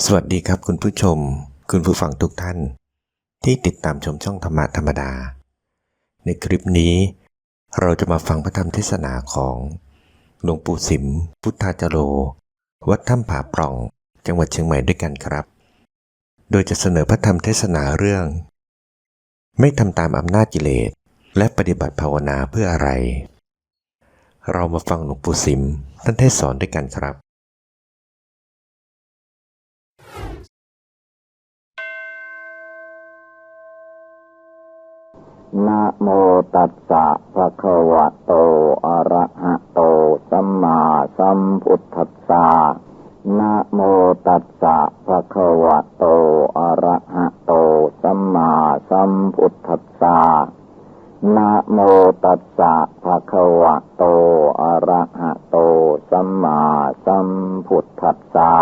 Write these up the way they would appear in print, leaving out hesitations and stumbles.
สวัสดีครับคุณผู้ชมคุณผู้ฟังทุกท่านที่ติดตามชมช่องธรรมะธรรมดาในคลิปนี้เราจะมาฟังพระธรรมเทศนาของหลวงปู่สิมพุทธาจโรวัดถ้ำผาปล่องจังหวัดเชียงใหม่ด้วยกันครับโดยจะเสนอพระธรรมเทศนาเรื่องไม่ทำตามอำนาจกิเลสและปฏิบัติภาวนาเพื่ออะไรเรามาฟังหลวงปู่สิมท่านเทศสอนด้วยกันครับนะโมตัสสะภะคะวะโตอะระหะโตสัมมาสัมพุทธัสสะนะโมตัสสะภะคะวะโตอะระหะโตสัมมาสัมพุทธัสสะนะโมตัสสะภะคะวะโตอะระหะโตสัมมาสัมพุทธัสสะ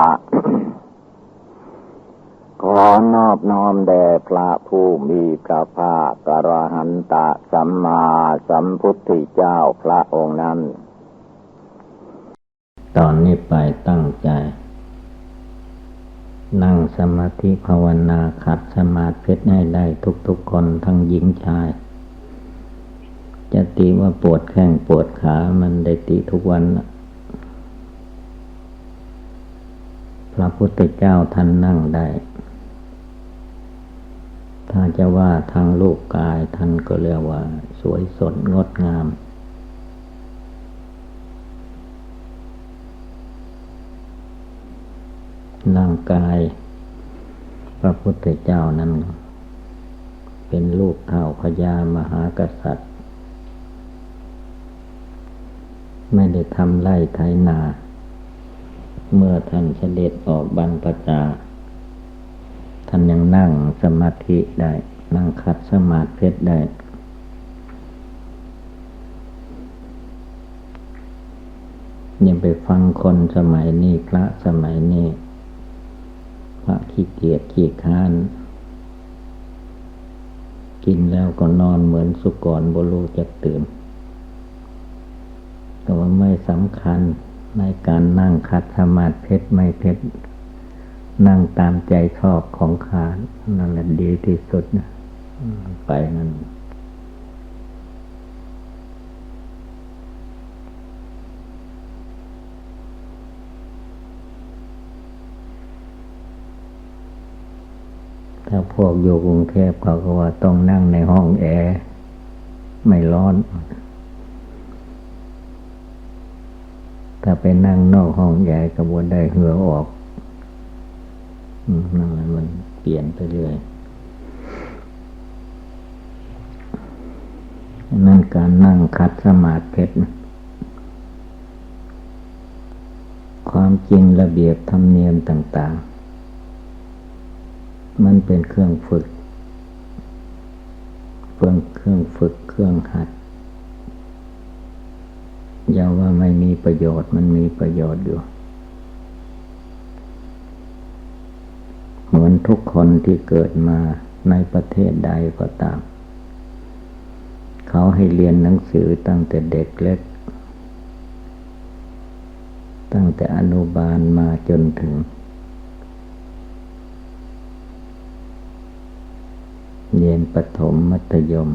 ขอนอบน้อมแด่พระผู้มีพระภาคอรหันตสัมมาสัมพุทธเจ้าพระองค์นั้นตอนนี้ไปตั้งใจนั่งสมาธิภาวนาขัดสมาธิให้ได้ทุกๆคนทั้งหญิงชายจะตีว่าปวดแข้งปวดขามันได้ตีทุกวันพระพุทธเจ้าท่านนั่งได้ถ้าจะว่าทางรูปกายท่านก็เรียกว่าสวยสดงดงามร่างกายพระพุทธเจ้านั้นเป็นลูกเท้าพญามหากษัตริย์ไม่ได้ทำไร่ไถนาเมื่อท่านเสด็จออกบรรพชาท่านยังนั่งสมาธิได้นั่งคัดสมาธิได้ยังไปฟังคนสมัยนี้พระสมัยนี้พระขี้เกียจขี้ค้านกินแล้วก็นอนเหมือนสุกรบ่รู้จักตื่นแต่ว่าไม่สำคัญในการนั่งคัดสมาธิไม่เท็จนั่งตามใจชอบของขานั่นแหละดีที่สุดนะไปนั่นถ้าพวกอยู่กรุงเทพเขาก็ว่าต้องนั่งในห้องแอร์ไม่ร้อนถ้าไปนั่งนอกห้องแอร์ก็บ่ได้เหงื่อออกนั่นแหละมันเปลี่ยนไปเรื่อยนั่นการนั่งคัดสมาธิความจริงระเบียบธรรมเนียมต่างๆมันเป็นเครื่องฝึกเครื่องหัดอย่าว่าไม่มีประโยชน์มันมีประโยชน์อยู่เหมือนทุกคนที่เกิดมาในประเทศใดก็ตามเขาให้เรียนหนังสือตั้งแต่เด็กเล็กตั้งแต่อนุบาลมาจนถึงเรียนประถมมัธยม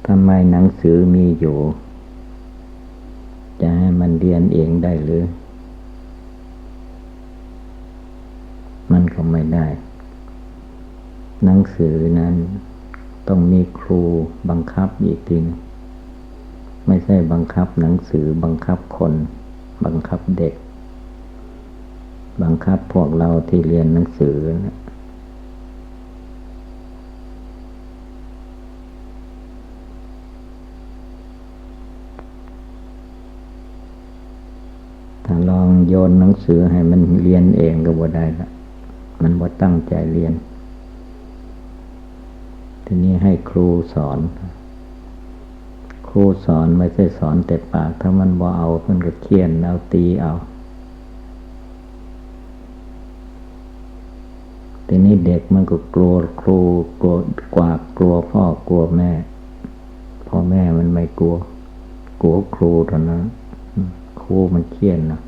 ทำไมหนังสือมีอยู่จะให้มันเรียนเองได้หรือมันก็ไม่ได้หนังสือนั้นต้องมีครูบังคับอีกทีไม่ใช่บังคับหนังสือบังคับคนบังคับเด็กบังคับพวกเราที่เรียนหนังสือนะถ้าลองโยนหนังสือให้มันเรียนเองก็บ่ได้ละมันบ่ตั้งใจเรียนทีนี้ให้ครูสอนไม่ใช่สอนแต่ปากถ้ามันบ่เอามันก็เคี่ยนเอาตีเอาทีนี้เด็กมันก็กลัวครูกลัวกลัวพ่อกลัวแม่พ่อแม่มันไม่กลัวครูเท่านั้นครูมันเคี่ยนนะ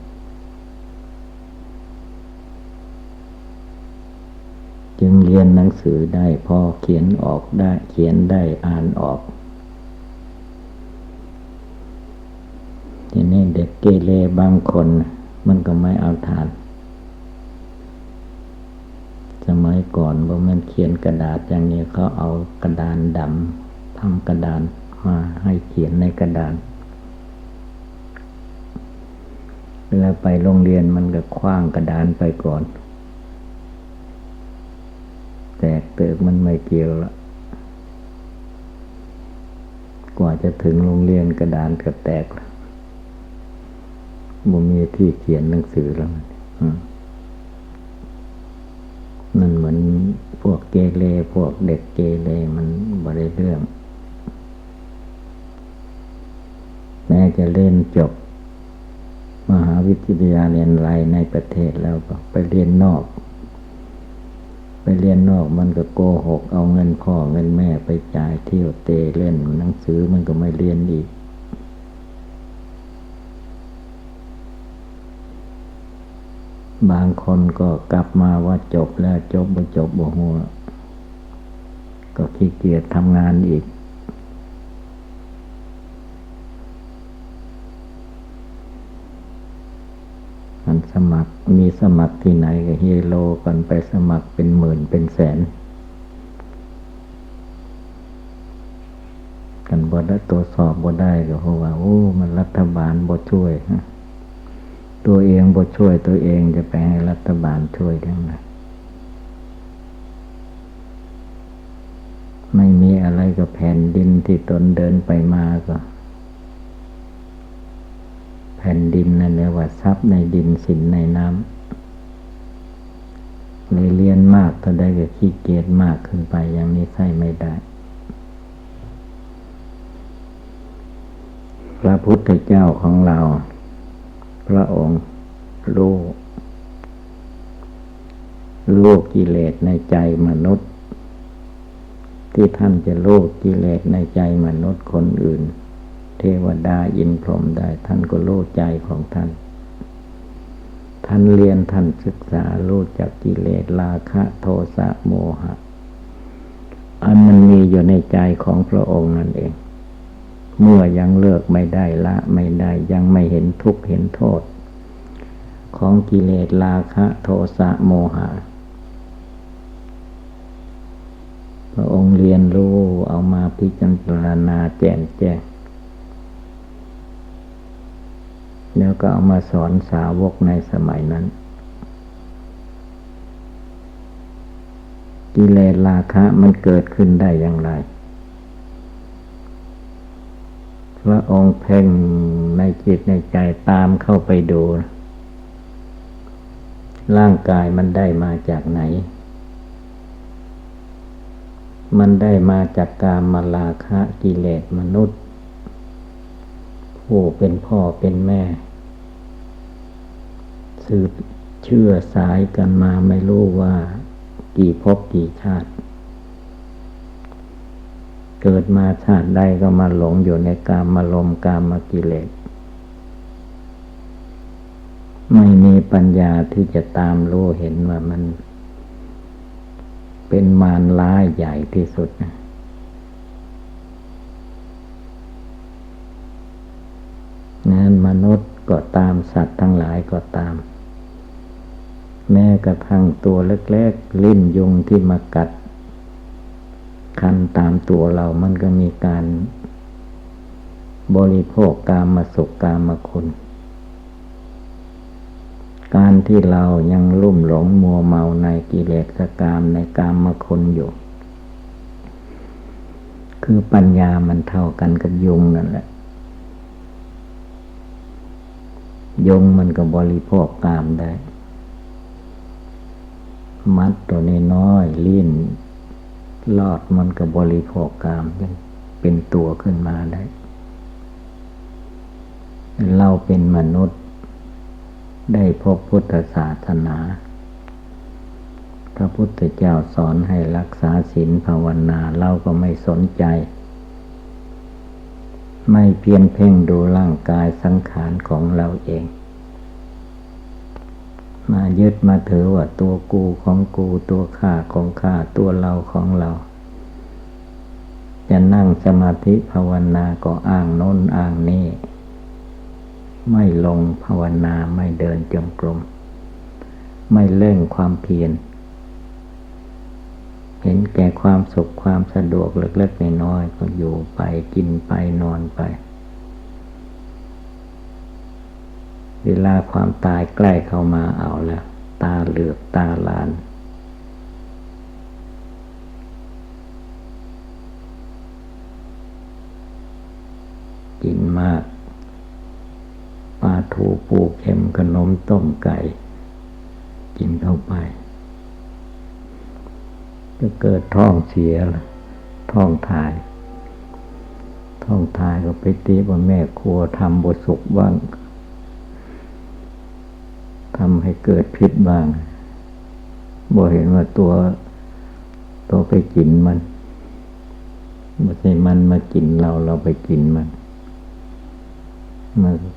จึงเรียนหนังสือได้พอเขียนออกได้เขียนได้อ่านออกทีนี้เด็กเกเรบางคนมันก็ไม่เอาทานสมัยก่อนว่ามันเขียนกระดาษอย่างนี้เขาเอากระดานดำทำกระดานมาให้เขียนในกระดานเวลาไปโรงเรียนมันก็ขว้างกระดานไปก่อนแตกเติกมันไม่เกี่ยวละกว่าจะถึงโรงเรียนกระดานก็แตกละบ่มีที่เขียนหนังสือแล้วมันเหมือนพวกเกเรพวกเด็กเกเรมันบ่ได้เรื่องแม้จะเล่นจบมหาวิทยาลัยเรียนไรในประเทศแล้วก็ไปเรียนนอกมันก็โกหกเอาเงินพ่อเงินแม่ไปจ่ายเที่ยวเตะเล่นหนังสือมันก็ไม่เรียนอีกบางคนก็กลับมาว่าจบแล้วจบบ่ฮู้ก็ขี้เกียจทำงานอีกมันสมัครมีสมัครที่ไหนก็เฮโลกันไปสมัครเป็นหมื่นเป็นแสนกันบ่ได้ตรวจสอบบ่ได้ก็เพราะว่ามันรัฐบาลบ่ช่วยตัวเองบ่ช่วยตัวเองจะไปให้รัฐบาลช่วยได้ไงไม่มีอะไรกับแผ่นดินที่ตนเดินไปมาก็แผ่นดินนั่นแหละว่าทรัพย์ในดินสินในน้ำเลยเรียนมากเท่าใดก็ขี้เกียจมากขึ้นไปอย่างนี้ใช่ไม่ได้พระพุทธเจ้าของเราพระองค์รู้กิเลสในใจมนุษย์ที่ท่านจะรู้กิเลสในใจมนุษย์คนอื่นเทวดาอินพรหมได้ท่านก็รู้ใจของท่านเรียนท่านศึกษารู้จักกิเลสราคะโทสะโมหะอันมันมีอยู่ในใจของพระองค์นั่นเองเมื่อยังเลิกไม่ได้ละไม่ได้ยังไม่เห็นทุกข์เห็นโทษของกิเลสราคะโทสะโมหะพระองค์เรียนรู้เอามาพิจารณาแจ่มแจ้งแล้วก็เอามาสอนสาวกในสมัยนั้นกิเลสราคะมันเกิดขึ้นได้อย่างไรพระองค์เพ่งในจิตในใจตามเข้าไปดูร่างกายมันได้มาจากไหนมันได้มาจากกามราคะกิเลสมนุษย์ผู้เป็นพ่อเป็นแม่สืบเชื่อสายกันมาไม่รู้ว่ากี่ภพกี่ชาติเกิดมาชาติใดก็มาหลงอยู่ในกามารมณ์กามกิเลสไม่มีปัญญาที่จะตามรู้เห็นว่ามันเป็นมารร้ายใหญ่ที่สุดนั้นมนุษย์ก็ตามสัตว์ทั้งหลายก็ตามแม้กระทั่งตัวเล็กๆลิ้นยุงที่มากัดคันตามตัวเรามันก็มีการบริโภคกามสุขกามคุณการที่เรายังลุ่มหลงมัวเมาในกิเลสกามในกามคุณอยู่คือปัญญามันเท่ากันกับยุงนั่นแหละยุงมันก็บริโภคกามได้มัดตัวน้อยๆลิ้นลอดมันก็บริโภคกามเป็นตัวขึ้นมาได้เราเป็นมนุษย์ได้พบพุทธศาสนาพระพุทธเจ้าสอนให้รักษาศีลภาวนาเราก็ไม่สนใจไม่เพียรเพ่งดูร่างกายสังขารของเราเอง มายึดมาถือว่าตัวกูของกูตัวข้าของข้าตัวเราของเราจะนั่งสมาธิภาวนาก็อ้างโน้นอ้างนี้ไม่ลงภาวนาไม่เดินจงกรมไม่เร่งความเพียรเห็นแก่ความสุขความสะดวกเล็กๆน้อยๆก็อยู่ไปกินไปนอนไปเวลาความตายใกล้เข้ามาเอาแล้วตาเหลือกตาลานกินมากปลาทูปูเค็มขนมต้มไก่กินเข้าไปจะเกิดท้องเสียท้องถ่ายก็ไปตีว่าแม่ครัวทำบ่สุกบ้างทำให้เกิดพิษบ้างบ่เห็นว่าตัวไปกินมันไม่ใช่มันมากินเราไปกินมัน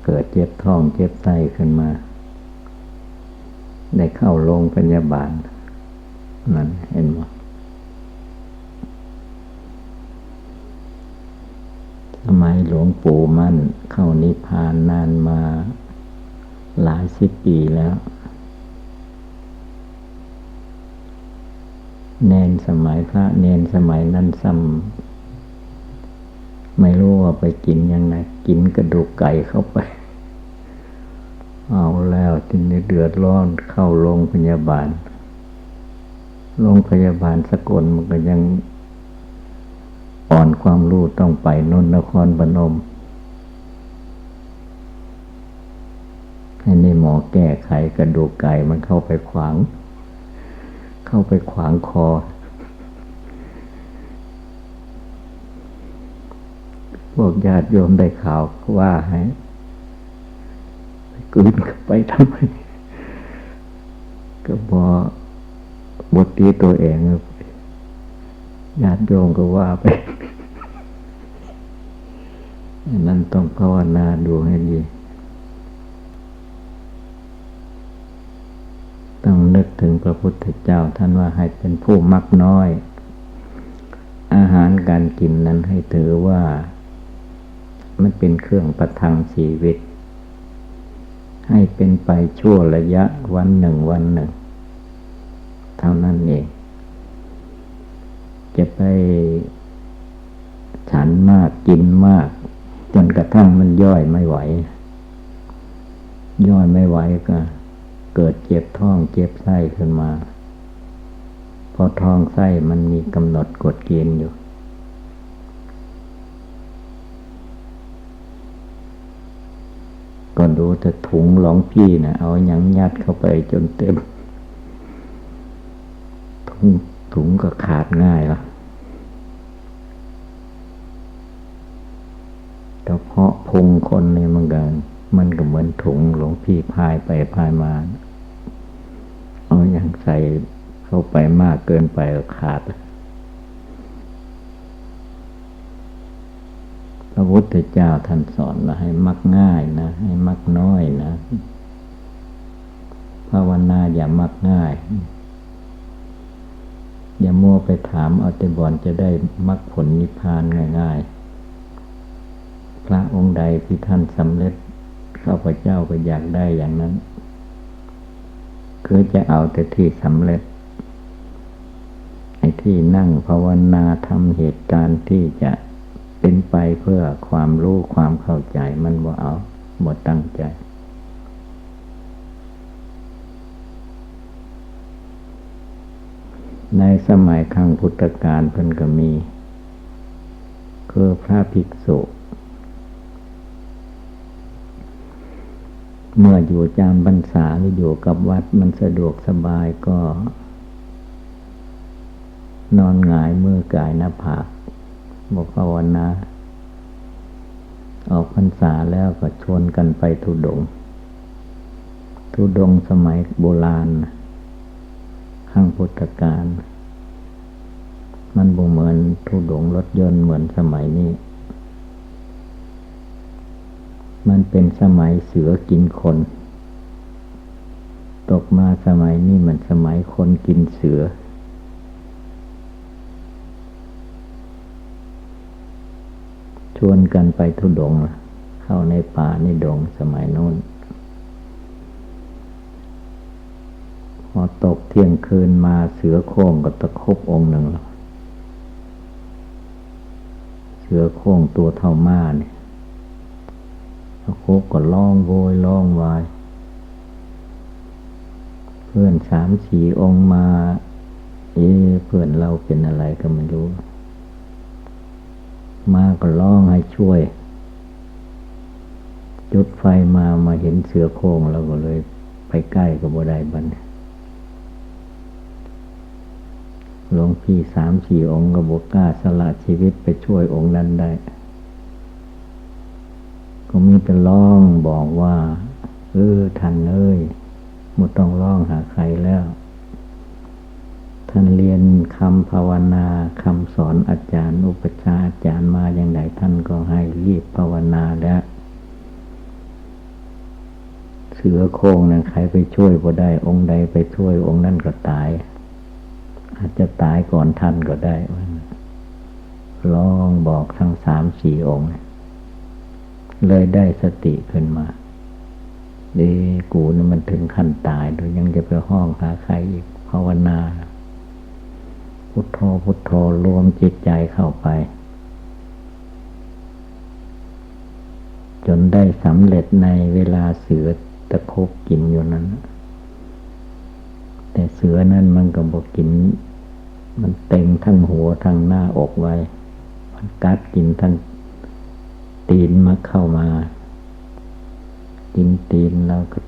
เกิดเจ็บท้องเจ็บไส้ขึ้นมาได้เข้าโรงพยาบาลนั่นเห็นไหมสมัยหลวงปู่มั่นเข้านิพพานนานมาหลายสิบปีแล้วเนนสมัยพระเนนสมัยนั้นไม่รู้ว่าไปกินยังไงกินกระดูกไก่เข้าไปเอาแล้วทีนี้เดือดร้อนเข้าโรงพยาบาลสกลมันก็ยังอ่อนความรู้ต้องไปนนครพนมให้ในหมอแก้ไขกระดูกไก่มันเข้าไปขวางคอพวกญาติโยมได้ข่าวว่าให้กลืนเข้าไปทำไมก็บทตีตัวเองญาติโยมก็ว่าไปนั่นต้องภาวนาดูให้ดีต้องนึกถึงพระพุทธเจ้าท่านว่าให้เป็นผู้มักน้อยอาหารการกินนั้นให้ถือว่ามันเป็นเครื่องประทังชีวิตให้เป็นไปชั่วระยะวันหนึ่งเท่านั้นเองจะไปฉันมากกินมากจนกระทั่งมันย่อยไม่ไหวก็เกิดเจ็บท้องเจ็บไส้ขึ้นมาพอท้องไส้มันมีกำหนดกฎเกณฑ์อยู่ก็ดูแต่ถุงหลวงพี่นะเอาหยังยัดเข้าไปจนเต็มถุงก็ขาดง่ายละกระเพาะพุงคนนี่มันก็เหมือนถุงหลวงพี่พายไปพายมาเอาหยังใส่เข้าไปมากเกินไปก็ขาดพระพุทธเจ้าท่านสอนว่าให้มักง่ายนะให้มักน้อยนะภาวนาอย่ามักง่ายอย่ามัวไปถามเอาแต่บ่อนจะได้มรรคผลนิพพานง่ายๆพระองค์ใดที่ท่านสำเร็จข้าพเจ้าก็อยากได้อย่างนั้นคือจะเอาแต่ที่สำเร็จไอ้ที่นั่งภาวนาทำเหตุการณ์ที่จะเป็นไปเพื่อความรู้ความเข้าใจมันบ่เอาบ่ตั้งใจในสมัยครั้งพุทธกาลเพิ่นก็มีคือพระภิกษุเมื่ออยู่จำพรรษาหรืออยู่กับวัดมันสะดวกสบายก็นอนหงายมือกายหน้าผากบอกภาวนาออกพรรษาแล้วก็ชวนกันไปธุดงค์สมัยโบราณครั้งพุทธกาลมันบ่เหมือนธุดงค์รถยนต์เหมือนสมัยนี้มันเป็นสมัยเสือกินคน ตกมาสมัยนี้มันสมัยคนกินเสือชวนกันไปธุดงค์เข้าในป่าในดงสมัยโน้นพอตกเที่ยงคืนมาเสือโคร่งก็ตะคบองค์หนึ่งแล้วเสือโคร่งตัวเท่าม้าเนี่ยตะคบก็ร้องโวยร้องวายเพื่อน3-4 องค์มาเพื่อนเราเป็นอะไรก็ไม่รู้มาก็ร้องให้ช่วยจุดไฟมาเห็นเสือโคร่งเราก็เลยไปใกล้กับบ่ได้บัดหลวงพี่3-4 องค์ก็บ่กล้าสละชีวิตไปช่วยองค์นั้นได้ก็มีแต่ร้องบอกว่าท่านเอ้ยบ่ต้องร้องหาใครแล้วท่านเรียนคำภาวนาคำสอนอาจารย์อุปชฌาย์อาจารย์มาอย่างไรท่านก็ให้รีบภาวนาแล้วเสือโคร่งนั้นใครไปช่วยบ่ได้องค์ใดไปช่วยองค์นั้นก็ตายอาจจะตายก่อนท่านก็ได้ลองบอกทั้ง3-4 องค์เลยได้สติขึ้นมากูนี่มันถึงขั้นตายโดยยังจะไปห้องหาใครอีกภาวนาพุทโธพุทโธรวมจิตใจเข้าไปจนได้สำเร็จในเวลาเสือตะคบกินอยู่นั้นแต่เสือนั้นมันก็บอกกินมันเต็มทั้งหัวทั้งหน้าอกไว้มันกัดกินทั้งตีนมาเข้ามากินตีนแล้วก็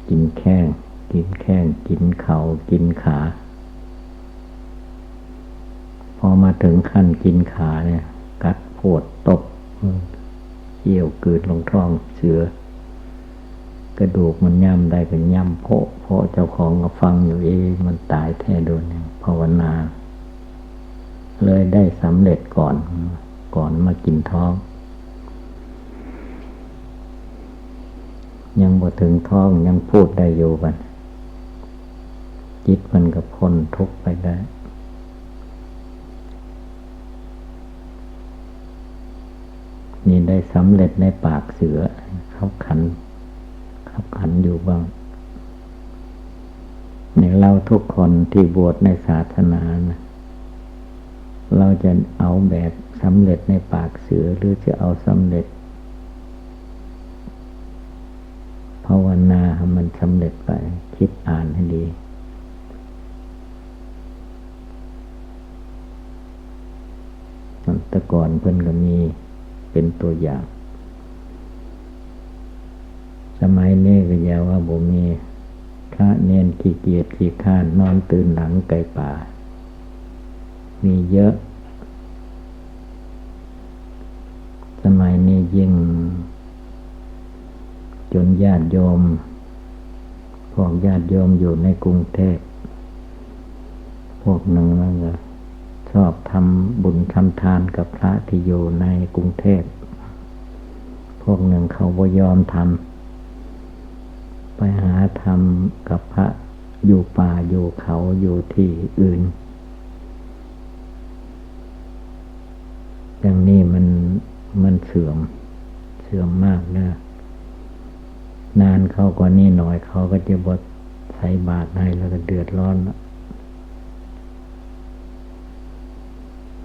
กินแข้งกินเข่ากินขาพอมาถึงขั้นกินขาเนี่ยกัดโพดตบเกี่ยวกืดลงท้องเสือกระดูกมันย่ำได้ก็ย่ำเพราะเจ้าของก็ฟังอยู่มันตายแท้โดนภาวนาเลยได้สำเร็จก่อนมากินท้องยังบ่ถึงท้องยังพูดได้อยู่บัดจิตมันก็พ้นทุกข์ไปได้นี่ได้สำเร็จในปากเสือขับขันอยู่บ้างในเราทุกคนที่บวชในศาสนานะเราจะเอาแบบสำเร็จในปากเสือหรือจะเอาสำเร็จภาวนาให้มันสำเร็จไปคิดอ่านให้ดีแต่ก่อนเพิ่นก็มีเป็นตัวอย่างสมัยนี้ก็อย่าว่าบ่มีพระเนนขี้เกียจขี้คร้านนอนตื่นหลังไก่ป่ามีเยอะสมัยนี้ยิ่งจนญาติโยมพวกญาติโยมอยู่ในกรุงเทพพวกหนึ่งมันก็ชอบทำบุญทำทานกับพระที่อยู่ในกรุงเทพพวกหนึ่งเขาบ่ยอมทำไปหาทำกับพระอยู่ป่าอยู่เขาอยู่ที่อื่นอย่างนี้มันเสื่อมมากนะนานเข้ากว่านี้หน่อยเขาก็จะบดใส่บาตรให้แล้วก็เดือดร้อน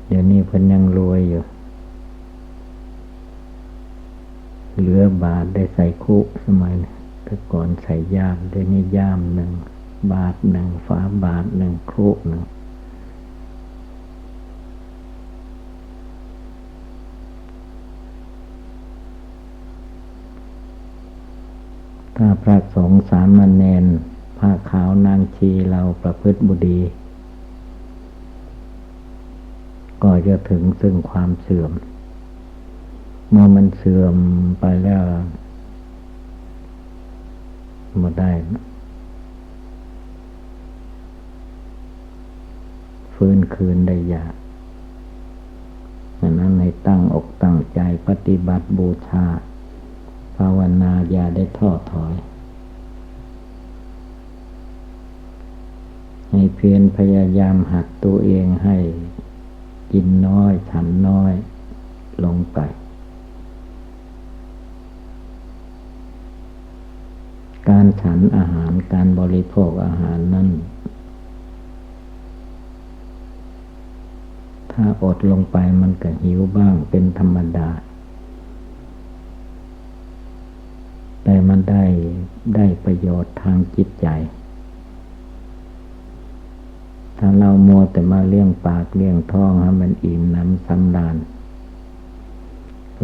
เดี๋ยวนี้เพิ่นยังรวยอยู่เหลือบาตรได้ใส่คุสมัยแต่ก่อนใส่ย่ามเดี๋ยวนี้ย่ามหนึ่งบาตรหนึ่งฝาบาตรหนึ่งคุหนึ่งถ้าพระสงฆ์สามเณรผ้าขาวนางชีเราประพฤติบุดีก็จะถึงซึ่งความเสื่อมเมื่อมันเสื่อมไปแล้วมาได้ฟื้นคืนได้ยากดังนั้นให้ตั้งอกตั้งใจปฏิบัติบูชาภาวนาอย่าได้ท้อถอย ให้เพียรพยายามหัดตัวเองให้กินน้อยฉันน้อยลงไปการฉันอาหารการบริโภคอาหารนั้นถ้าอดลงไปมันก็หิวบ้างเป็นธรรมดาแต่มันได้ประโยชน์ทางจิตใจถ้าเรามัวแต่มาเลี้ยงปากเลี้ยงท้องให้มันอิ่มน้ำสำราญ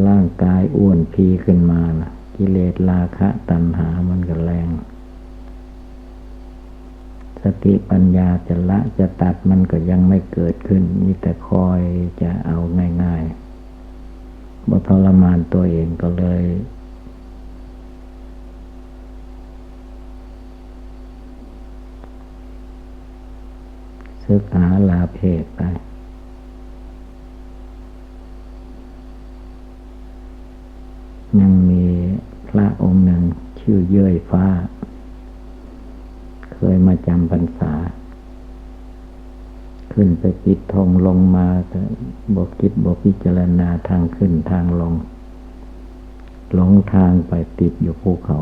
ร่างกายอ้วนพีขึ้นมานะกิเลสราคะตัณหามันก็แรงสติปัญญาจะละจะตัดมันก็ยังไม่เกิดขึ้นมีแต่คอยจะเอาง่ายๆบ่ทรมานตัวเองก็เลยศึกษาลาเพศไปยังมีพระองค์หนึ่งชื่อเย้ยฟ้าเคยมาจำพรรษาขึ้นไปปิดธงลงมาแต่บ่คิดบ่พิจารณาทางขึ้นทางลงหลงทางไปติดอยู่ภูเขา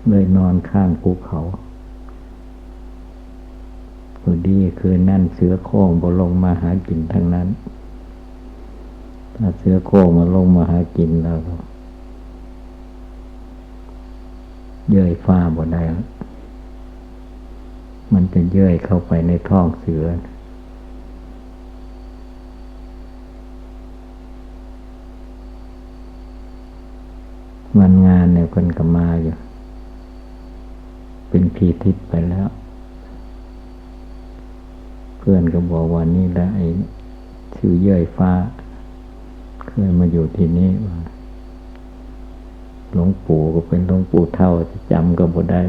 เลยนอนข้างภูเขาพอดีคืนนั่นเสือโคร่งบ่ลงมาหากินทางนั้นถ้าเสือโคร่งมาลงมาหากินแล้วก็เย้ยฟ้าบ่ได้มันจะเย้ยเข้าไปในท้องเสือวันงานเนี่ยคนก็มาอยู่เป็นพีทิพย์ไปแล้วเพื่อนก็บอกว่านี่แหละไอ้ชื่อเย้ยฟ้าเคยมาอยู่ที่นี่ว่าหลวงปู่ก็เป็นหลวงปู่เท่าจะจำก็บ่ได้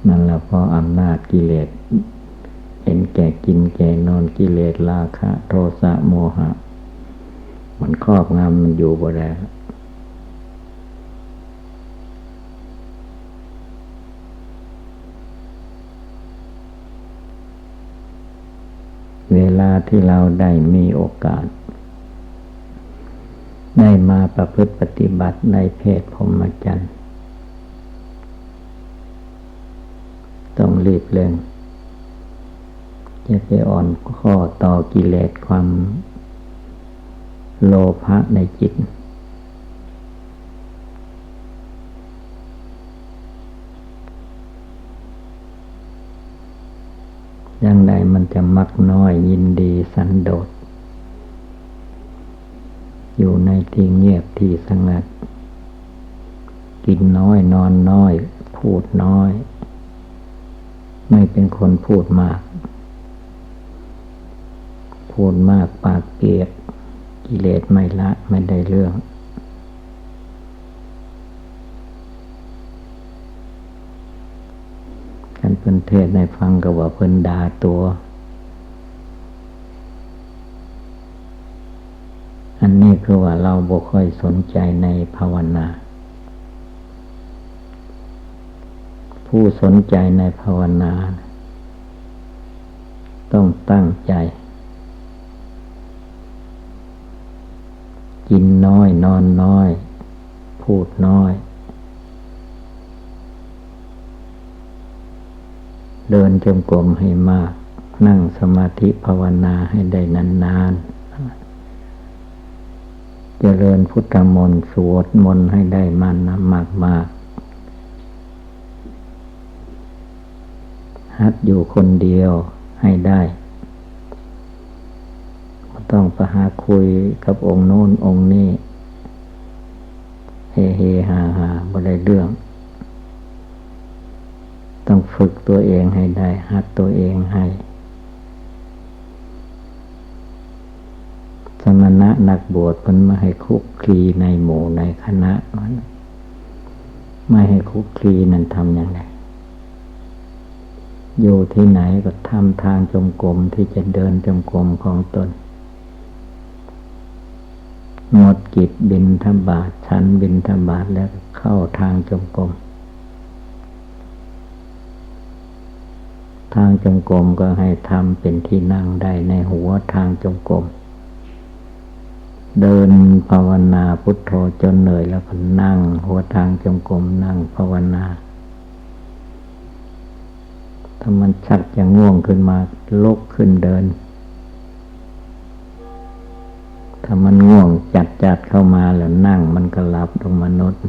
นั่นแหละเพราะอำนาจกิเลสเห็นแก่กินแก่นอนกิเลสราคะโทสะโมหะมันครอบงำมันอยู่บ่ได้เวลาที่เราได้มีโอกาสได้มาประพฤติปฏิบัติในเพศพรหมจรรย์ต้องรีบเร่งจะไปอ่อนข้อต่อกิเลสความโลภะในจิตอย่างใดมันจะมักน้อยยินดีสันโดษอยู่ในที่เงียบที่สงัดกินน้อยนอนน้อยพูดน้อยไม่เป็นคนพูดมากพูดมากปากเปียกกิเลสไม่ละไม่ได้เรื่องท่านเพิ่นเทศในฟังก็ว่าเพิ่นด่าตัวอันนี้คือว่าเราบ่ค่อยสนใจในภาวนาผู้สนใจในภาวนาต้องตั้งใจกินน้อยนอนน้อยพูดน้อยเดินจงกรมให้มากนั่งสมาธิภาวนาให้ได้นานๆเจริญพุทธมนต์สวดมนต์ให้ได้มันมากๆหัดอยู่คนเดียวให้ได้ไม่ต้องไปหาคุยกับองค์โน้นองค์นี้เฮฮาบ่ได้เรื่องต้องฝึกตัวเองให้ได้หัดตัวเองให้สมณะนักบวชเพิ่นไม่ให้คุกคีในหมู่ในคณะไม่ให้คุกคีนั่นทำอย่างไรอยู่ที่ไหนก็ทำทางจงกรมที่จะเดินจงกรมของตน หมดกิจบิณฑบาตฉันบิณฑบาตแล้วเข้าทางจงกรมทางจงกรมก็ให้ทำเป็นที่นั่งได้ในหัวทางจงกรมเดินภาวนาพุทโธจนเหนื่อยแล้วก็นั่งหัวทางจงกรมนั่งภาวนาถ้ามันชักจะง่วงขึ้นมาลุกขึ้นเดินถ้ามันง่วงจัดเข้ามาแล้วนั่งมันก็หลับลงมนุษย์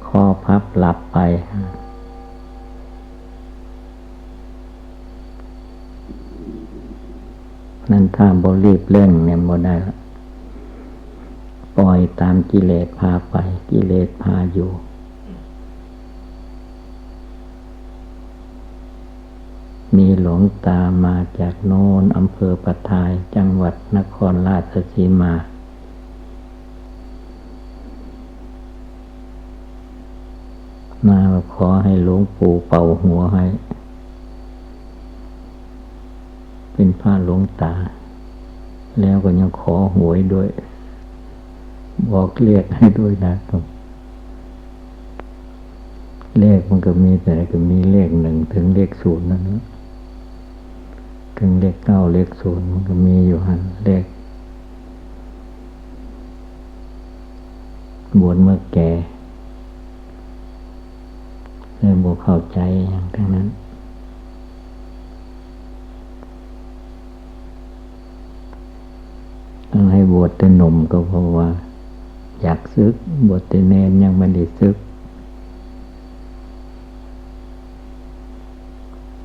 คอพับหลับไปนั่นถ้าบ่รีบเร่งเนี่ยบ่ได้ละปล่อยตามกิเลสพาไปกิเลสพาอยู่มีหลวงตามาจากโน้นอำเภอปะทายจังหวัดนครราชสีมาขอให้หลวงปู่เป่าหัวให้เป็นพระหลวงตาแล้วก็ยังขอหวยด้วยบอกเลขให้ด้วยนะครับเลขมันก็มีแต่ก็มีเลขหนึ่งถึงเลขศูนย์นั่นนะถึงเลข9เลข0มันก็มีอยู่หันเลขบวชเมื่อแก่เลยบ่เข้าใจอย่างทั้งนั้นต้องให้บวชแต่หนุ่มก็เพราะว่าอยากศึกบวชแต่เนรยังไม่ได้ศึก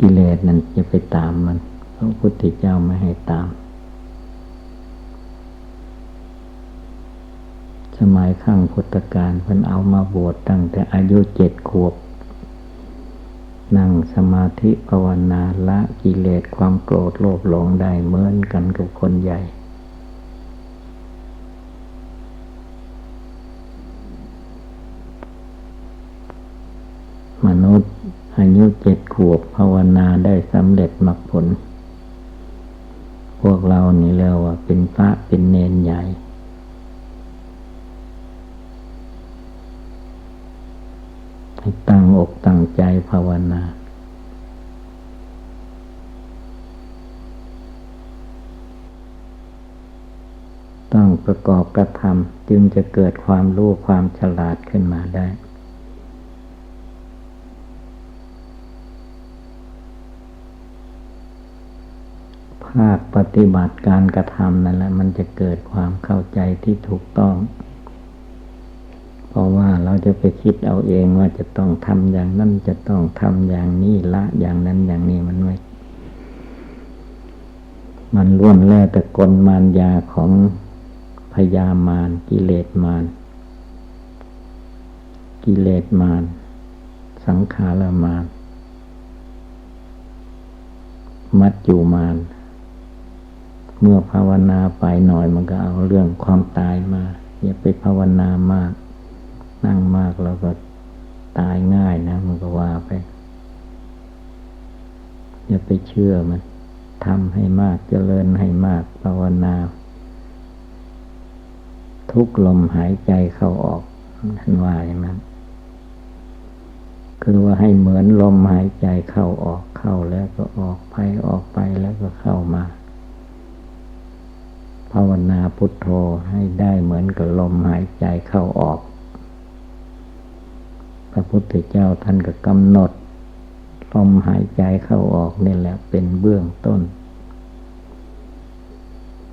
กิเลสนั้นจะไปตามมันพระพุทธเจ้าไม่ให้ตามสมัยข้างพุทธกาลเพิ่นเอามาบวชตั้งแต่อายุ7 ขวบนั่งสมาธิภาวนาละกิเลสความโกรธโลภหลงได้เหมือนกันกับคนใหญ่มนุษย์อายุ7 ขวบภาวนาได้สำเร็จมรรคผลพวกเรานี่เรียกว่าเป็นพระเป็นเณรใหญ่ให้ตั้งอกตั้งใจภาวนาต้องประกอบกระทำจึงจะเกิดความรู้ความฉลาดขึ้นมาได้ภาคปฏิบัติการกระทำนั่นแหละมันจะเกิดความเข้าใจที่ถูกต้องเพราะว่าเราจะไปคิดเอาเองว่าจะต้องทำอย่างนั้นจะต้องทำอย่างนี้ละอย่างนั้นอย่างนี้มันไม่มันล้วนแล้วแต่กลมารยาของพยามารกิเลสมารกิเลสมารสังขารมารมัจจุมารเมื่อภาวนาไปหน่อยมันก็เอาเรื่องความตายมาอย่าไปภาวนามากนั่งมากแล้วก็ตายง่ายนะมันก็ว่าไปอย่าไปเชื่อมันทำให้มากเจริญให้มากภาวนาทุกลมหายใจเข้าออกท่านว่าอย่างนั้นคือว่าให้เหมือนลมหายใจเข้าออกเข้าแล้วก็ออกไปออกไปแล้วก็เข้ามาภาวนาพุทโธให้ได้เหมือนกับลมหายใจเข้าออกพระพุทธเจ้าท่านก็กำหนดลมหายใจเข้าออกนี่แหละเป็นเบื้องต้น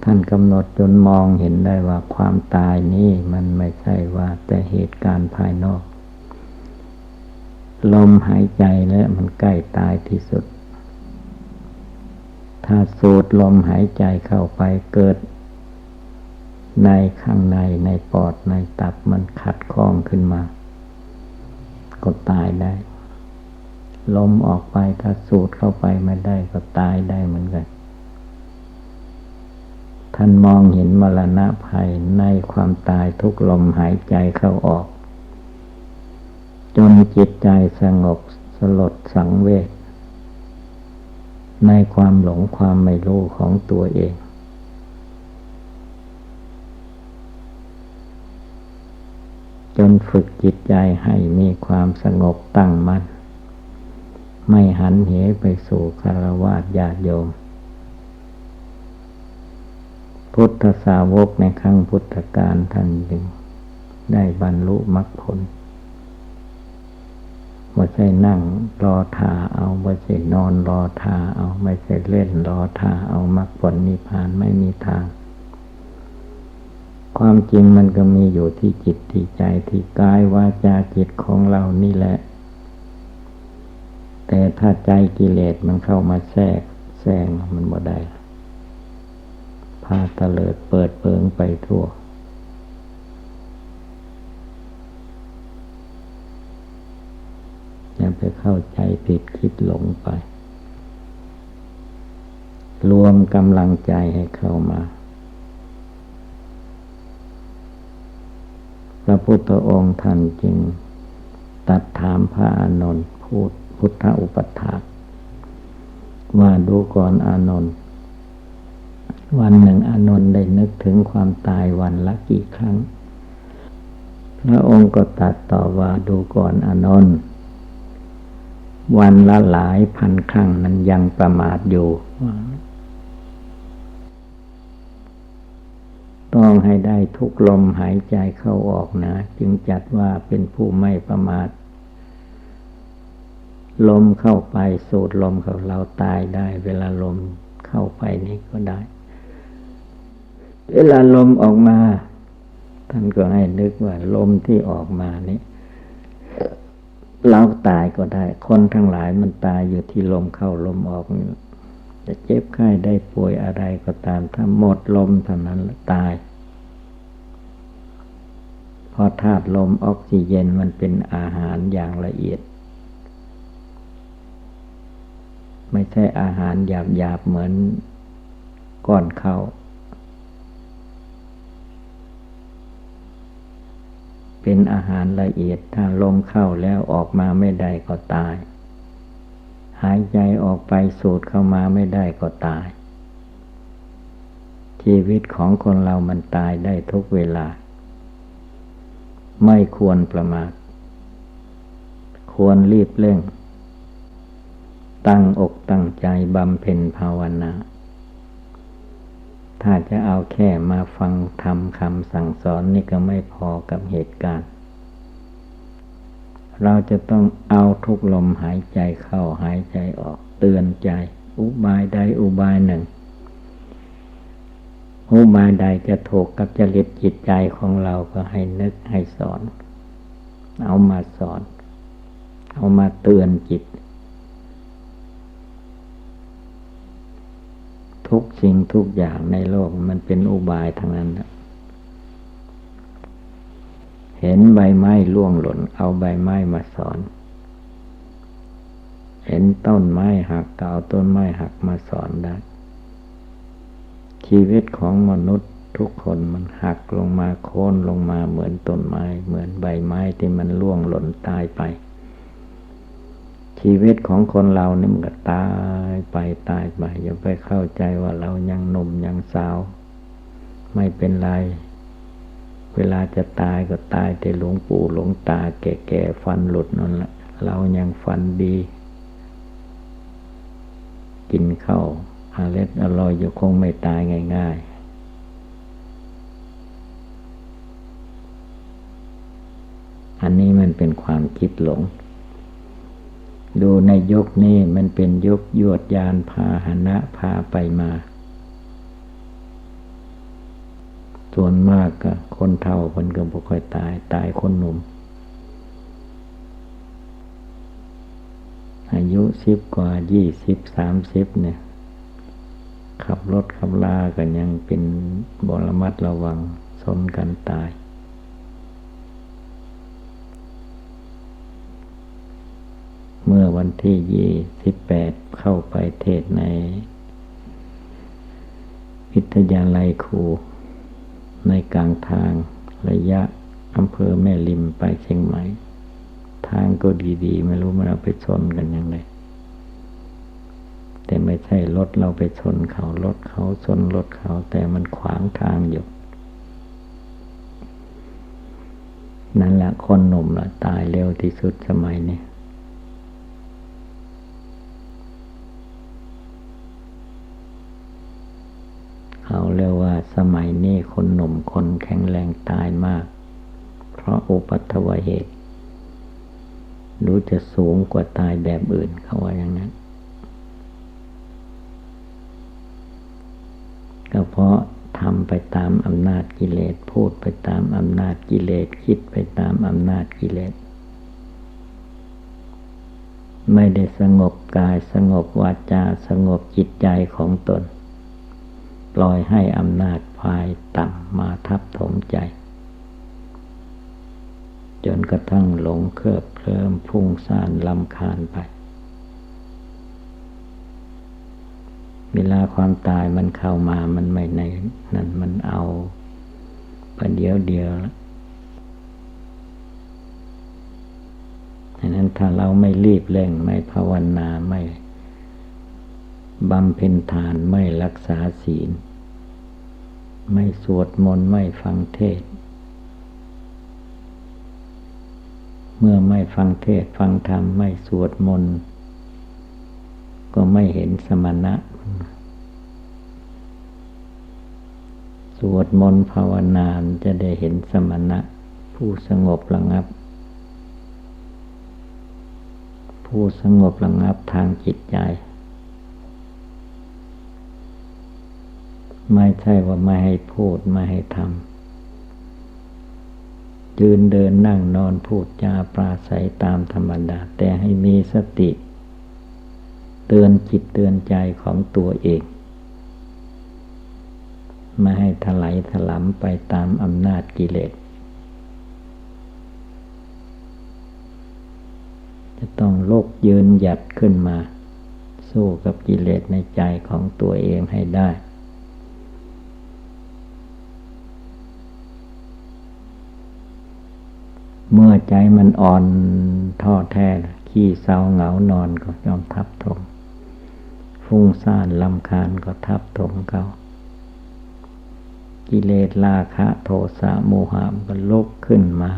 ท่านกำหนดจนมองเห็นได้ว่าความตายนี้มันไม่ใช่ว่าแต่เหตุการณ์ภายนอกลมหายใจแล้วมันใกล้ตายที่สุดถ้าสูดลมหายใจเข้าไปเกิดในข้างในในปอดในตับมันขัดข้องขึ้นมาก็ตายได้ลมออกไปถ้าสูดเข้าไปไม่ได้ก็ตายได้เหมือนกันท่านมองเห็นมรณะภัยในความตายทุกลมหายใจเข้าออกจนจิตใจสงบสลดสังเวชในความหลงความไม่รู้ของตัวเอง จนฝึกจิตใจให้มีความสงบตั้งมั่นไม่หันเหไปสู่ฆราวาสญาติโยมพุทธสาวกในครั้งพุทธกาลท่านจึงได้บรรลุมรรคผลไม่ใช่นั่งรอท่าเอาไม่ใช่นอนรอท่าเอาไม่ใช่เล่นรอท่าเอามรรคผลนิพพานไม่มีทางความจริงมันก็มีอยู่ที่จิตที่ใจที่กายวาจาจิตของเรานี่แหละแต่ถ้าใจกิเลสมันเข้ามาแทรกแซงมันบ่ได้พาเตลิดเปิดเปิงไปทั่วอย่าไปเข้าใจผิดคิดหลงไปรวมกำลังใจให้เข้ามาพระพุทธองค์ท่านจึงตรัสถามพระอานนท์พุทธอุปถากว่าดูก่อนอานนท์วันหนึ่งอานนท์ได้นึกถึงความตายวันละกี่ครั้งพระองค์ก็ตรัสตอบว่าดูก่อนอานนท์วันละหลายพันครั้งนั้นยังประมาทอยู่ต้องให้ได้ทุกลมหายใจเข้าออกนะจึงจัดว่าเป็นผู้ไม่ประมาทลมเข้าไปสูดลมเข้าเราตายได้เวลาลมเข้าไปนี่ก็ได้เวลาลมออกมาท่านก็ให้นึกว่าลมที่ออกมานี่เราตายก็ได้คนทั้งหลายมันตายอยู่ที่ลมเข้าลมออกนี่จะเจ็บไข้ได้ป่วยอะไรก็ตามถ้าหมดลมเท่านั้นตายเพราะธาตุลมออกซิเจนมันเป็นอาหารอย่างละเอียดไม่ใช่อาหารหยาบๆเหมือนก้อนข้าวเป็นอาหารละเอียดถ้าลมเข้าแล้วออกมาไม่ได้ก็ตายหายใจออกไปสูดเข้ามาไม่ได้ก็ตายชีวิตของคนเรามันตายได้ทุกเวลาไม่ควรประมาทควรรีบเร่งตั้งอกตั้งใจบำเพ็ญภาวนาถ้าจะเอาแค่มาฟังธรรมคำสั่งสอนนี่ก็ไม่พอกับเหตุการณ์เราจะต้องเอาทุกลมหายใจเข้าหายใจออกเตือนใจอุบายใดอุบายหนึ่งอุบายใดจะถูกกับจริตจิตใจของเราก็ให้นึกให้สอนเอามาสอนเอามาเตือนจิตทุกสิ่งทุกอย่างในโลกมันเป็นอุบายทั้งนั้นนะเห็นใบไม้ร่วงหล่นเอาใบไม้มาสอนเห็นต้นไม้หักก็เอาต้นไม้หักมาสอนได้ชีวิตของมนุษย์ทุกคนมันหักลงมาโค่นลงมาเหมือนต้นไม้เหมือนใบไม้ที่มันร่วงหล่นตายไปชีวิตของคนเรานี่มันก็ตายไปอย่าไปเข้าใจว่าเรายังหนุ่มยังสาวไม่เป็นไรเวลาจะตายก็ตายแต่หลวงปู่หลวงตาแก่ๆฟันหลุดนั่นแหละเรายังฟันดีกินข้าวอร่อยอยู่คงไม่ตายง่ายๆอันนี้มันเป็นความคิดหลงดูในยุคนี้มันเป็นยุคยวดยานพาหนะพาไปมาส่วนมากก็คนเฒ่าคนก็บ่ค่อยตายคนหนุ่มอายุ10กว่า20 30เนี่ยขับรถขับลากันยังเป็นบ่ระมัดระวังชนกันตายเมื่อวันที่28เข้าไปเทศน์ในวิทยาลัยครูในกลางทางระยะอำเภอแม่ริมไปเชียงใหม่ทางก็ดีๆไม่รู้มันเอาไปชนกันยังไงแต่ไม่ใช่รถเราไปชนเขารถเขาชนรถเขาแต่มันขวางทางอยู่ นั่นแหละคนหนุ่มละตายเร็วที่สุดสมัยนี้เขาเรียกว่าสมัยนี้คนหนุ่มคนแข็งแรงตายมากเพราะอุปัตวเหตุรู้จะสูงกว่าตายแบบอื่นเขาว่าอย่างนั้นก็เพราะทำไปตามอำนาจกิเลสพูดไปตามอำนาจกิเลสคิดไปตามอำนาจกิเลสไม่ได้สงบกายสงบวาจาสงบจิตใจของตนปล่อยให้อำนาจพายต่ำมาทับถมใจจนกระทั่งหลงเคลิบเคลิ้มพุ่งซ่านรำคาญไปเวลาความตายมันเข้ามามันไม่ในนั่นมันเอาประเดี๋ยวเดียวแล้วฉะนั้นถ้าเราไม่รีบเร่งไม่ภาวนาไม่บำเพ็ญทานไม่รักษาศีลไม่สวดมนต์ไม่ฟังเทศน์เมื่อไม่ฟังเทศน์ฟังธรรมไม่สวดมนต์ก็ไม่เห็นสมณะสวดมนต์ภาวนาจะได้เห็นสมณะผู้สงบระงับผู้สงบระงับทางจิตใจไม่ใช่ว่าไม่ให้พูดไม่ให้ทำยืนเดินนั่งนอนพูดจาปราศัยตามธรรมดาแต่ให้มีสติเตือนจิตเตือนใจของตัวเองไม่ให้ถลายถลำไปตามอำนาจกิเลสจะต้องลุกยืนหยัดขึ้นมาสู้กับกิเลสในใจของตัวเองให้ได้เมื่อใจมันอ่อนท้อแท้ขี้เศร้าเหงานอนก็ยอมทับถมฟุ้งซ่านรำคาญก็ทับถมเขากิเลสราคะโทสะโมหะก็ลุกขึ้นมา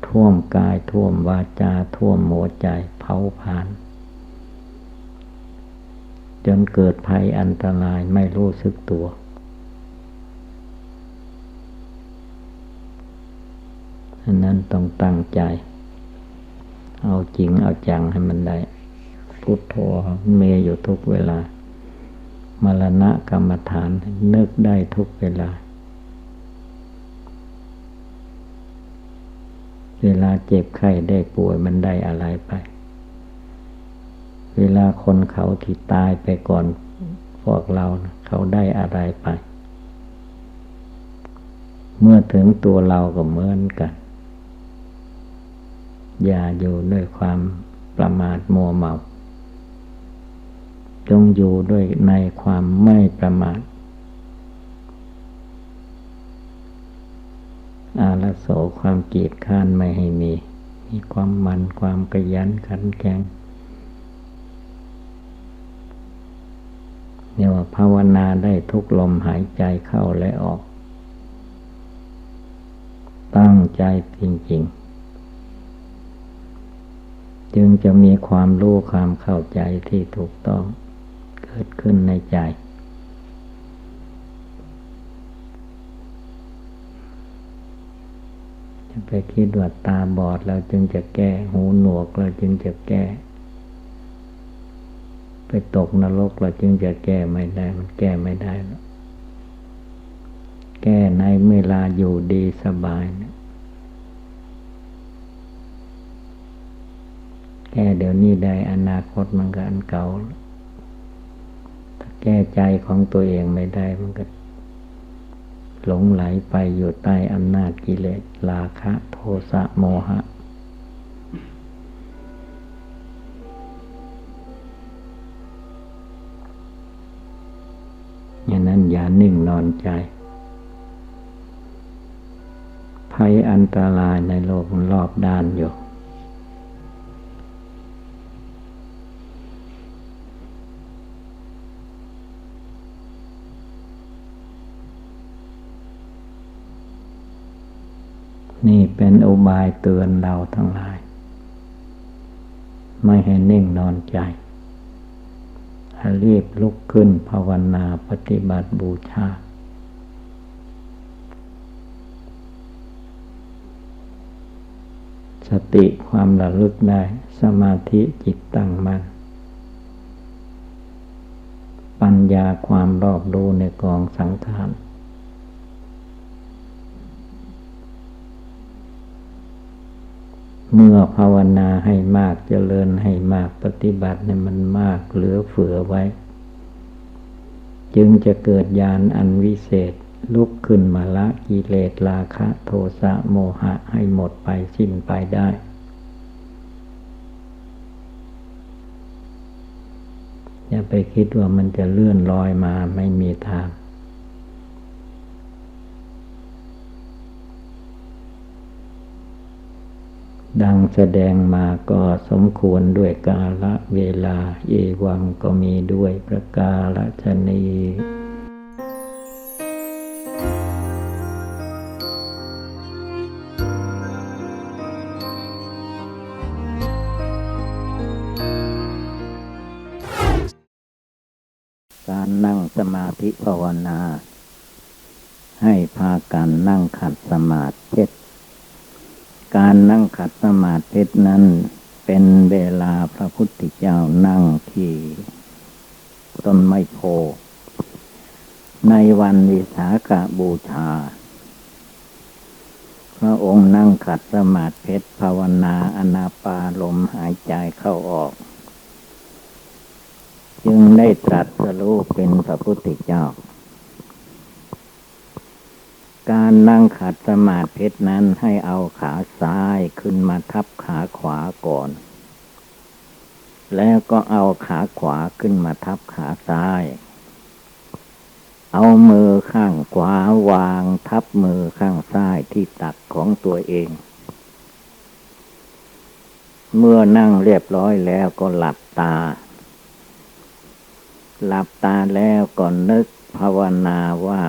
ท่วมกายท่วมวาจาท่วมหัวใจเผาผลาญจนเกิดภัยอันตรายไม่รู้สึกตัวฉะนั้นต้องตั้งใจเอาจริงเอาจังให้มันได้พุทโธมีอยู่ทุกเวลามรณะกรรมฐานนึกได้ทุกเวลาเวลาเจ็บไข้ได้ป่วยมันได้อะไรไปเวลาคนเขาที่ตายไปก่อนพวกเราเขาได้อะไรไปเมื่อถึงตัวเราก็เหมือนกันอย่าอยู่ด้วยความประมาทมัวเมาจงอยู่ด้วยในความไม่ประมาทอาลโสความเกียจคร้านไม่ให้มีความมันความขยันขันแข็งเนี่ยว่าภาวนาได้ทุกลมหายใจเข้าและออกตั้งใจจริงๆจึงจะมีความรู้ความเข้าใจที่ถูกต้องเกิดขึ้นในใจจะไปคิดว่าตาบอดเราจึงจะแก้หูหนวกเราจึงจะแก้ไปตกนรกเราจึงจะแก้ไม่ได้มันแก้ไม่ได้หรอกแก้ในเวลาอยู่ดีสบายนะแก้เดี๋ยวนี้ได้อนาคตมันก็อันเก่าถ้าแก้ใจของตัวเองไม่ได้มันก็หลงไหลไปอยู่ใต้อำนาจกิเลสราคะโทสะโมหะอย่างนั้นอย่านิ่งนอนใจภัยอันตรายในโลกมันรอบด้านอยู่ นี่เป็นอุบายเตือนเราทั้งหลายไม่ให้นิ่งนอนใจให้รีบลุกขึ้นภาวนาปฏิบัติบูชาสติความระลึกได้สมาธิจิตตั้งมั่นปัญญาความรอบรู้ในกองสังขารเมื่อภาวนาให้มากเจริญให้มากปฏิบัติให้มันมากเหลือเฟือไว้จึงจะเกิดญาณอันวิเศษลุกขึ้นมาละกิเลสราคะโทสะโมหะให้หมดไปสิ้นไปได้อย่าไปคิดว่ามันจะเลื่อนลอยมาไม่มีทางดังแสดงมาก็สมควรด้วยกาลเวลาเอวังก็มีด้วยประกาศนีการนั่งสมาธิภาวนาให้พากันนั่งขัดสมาธิการนั่งขัดสมาธินั้นเป็นเวลาพระพุทธเจ้านั่งที่ต้นไม้โพในวันวิสาขบูชาพระองค์นั่งขัดสมาธิภาวนาอานาปานลมหายใจเข้าออกจึงได้ตรัสรู้เป็นพระพุทธเจ้าการนั่งขัดสมาธินั้นให้เอาขาซ้ายขึ้นมาทับขาขวาก่อนแล้วก็เอาขาขวาขึ้นมาทับขาซ้ายเอามือข้างขวาวางทับมือข้างซ้ายที่ตักของตัวเองเมื่อนั่งเรียบร้อยแล้วก็หลับตาแล้วก็นึกภาวนาว่า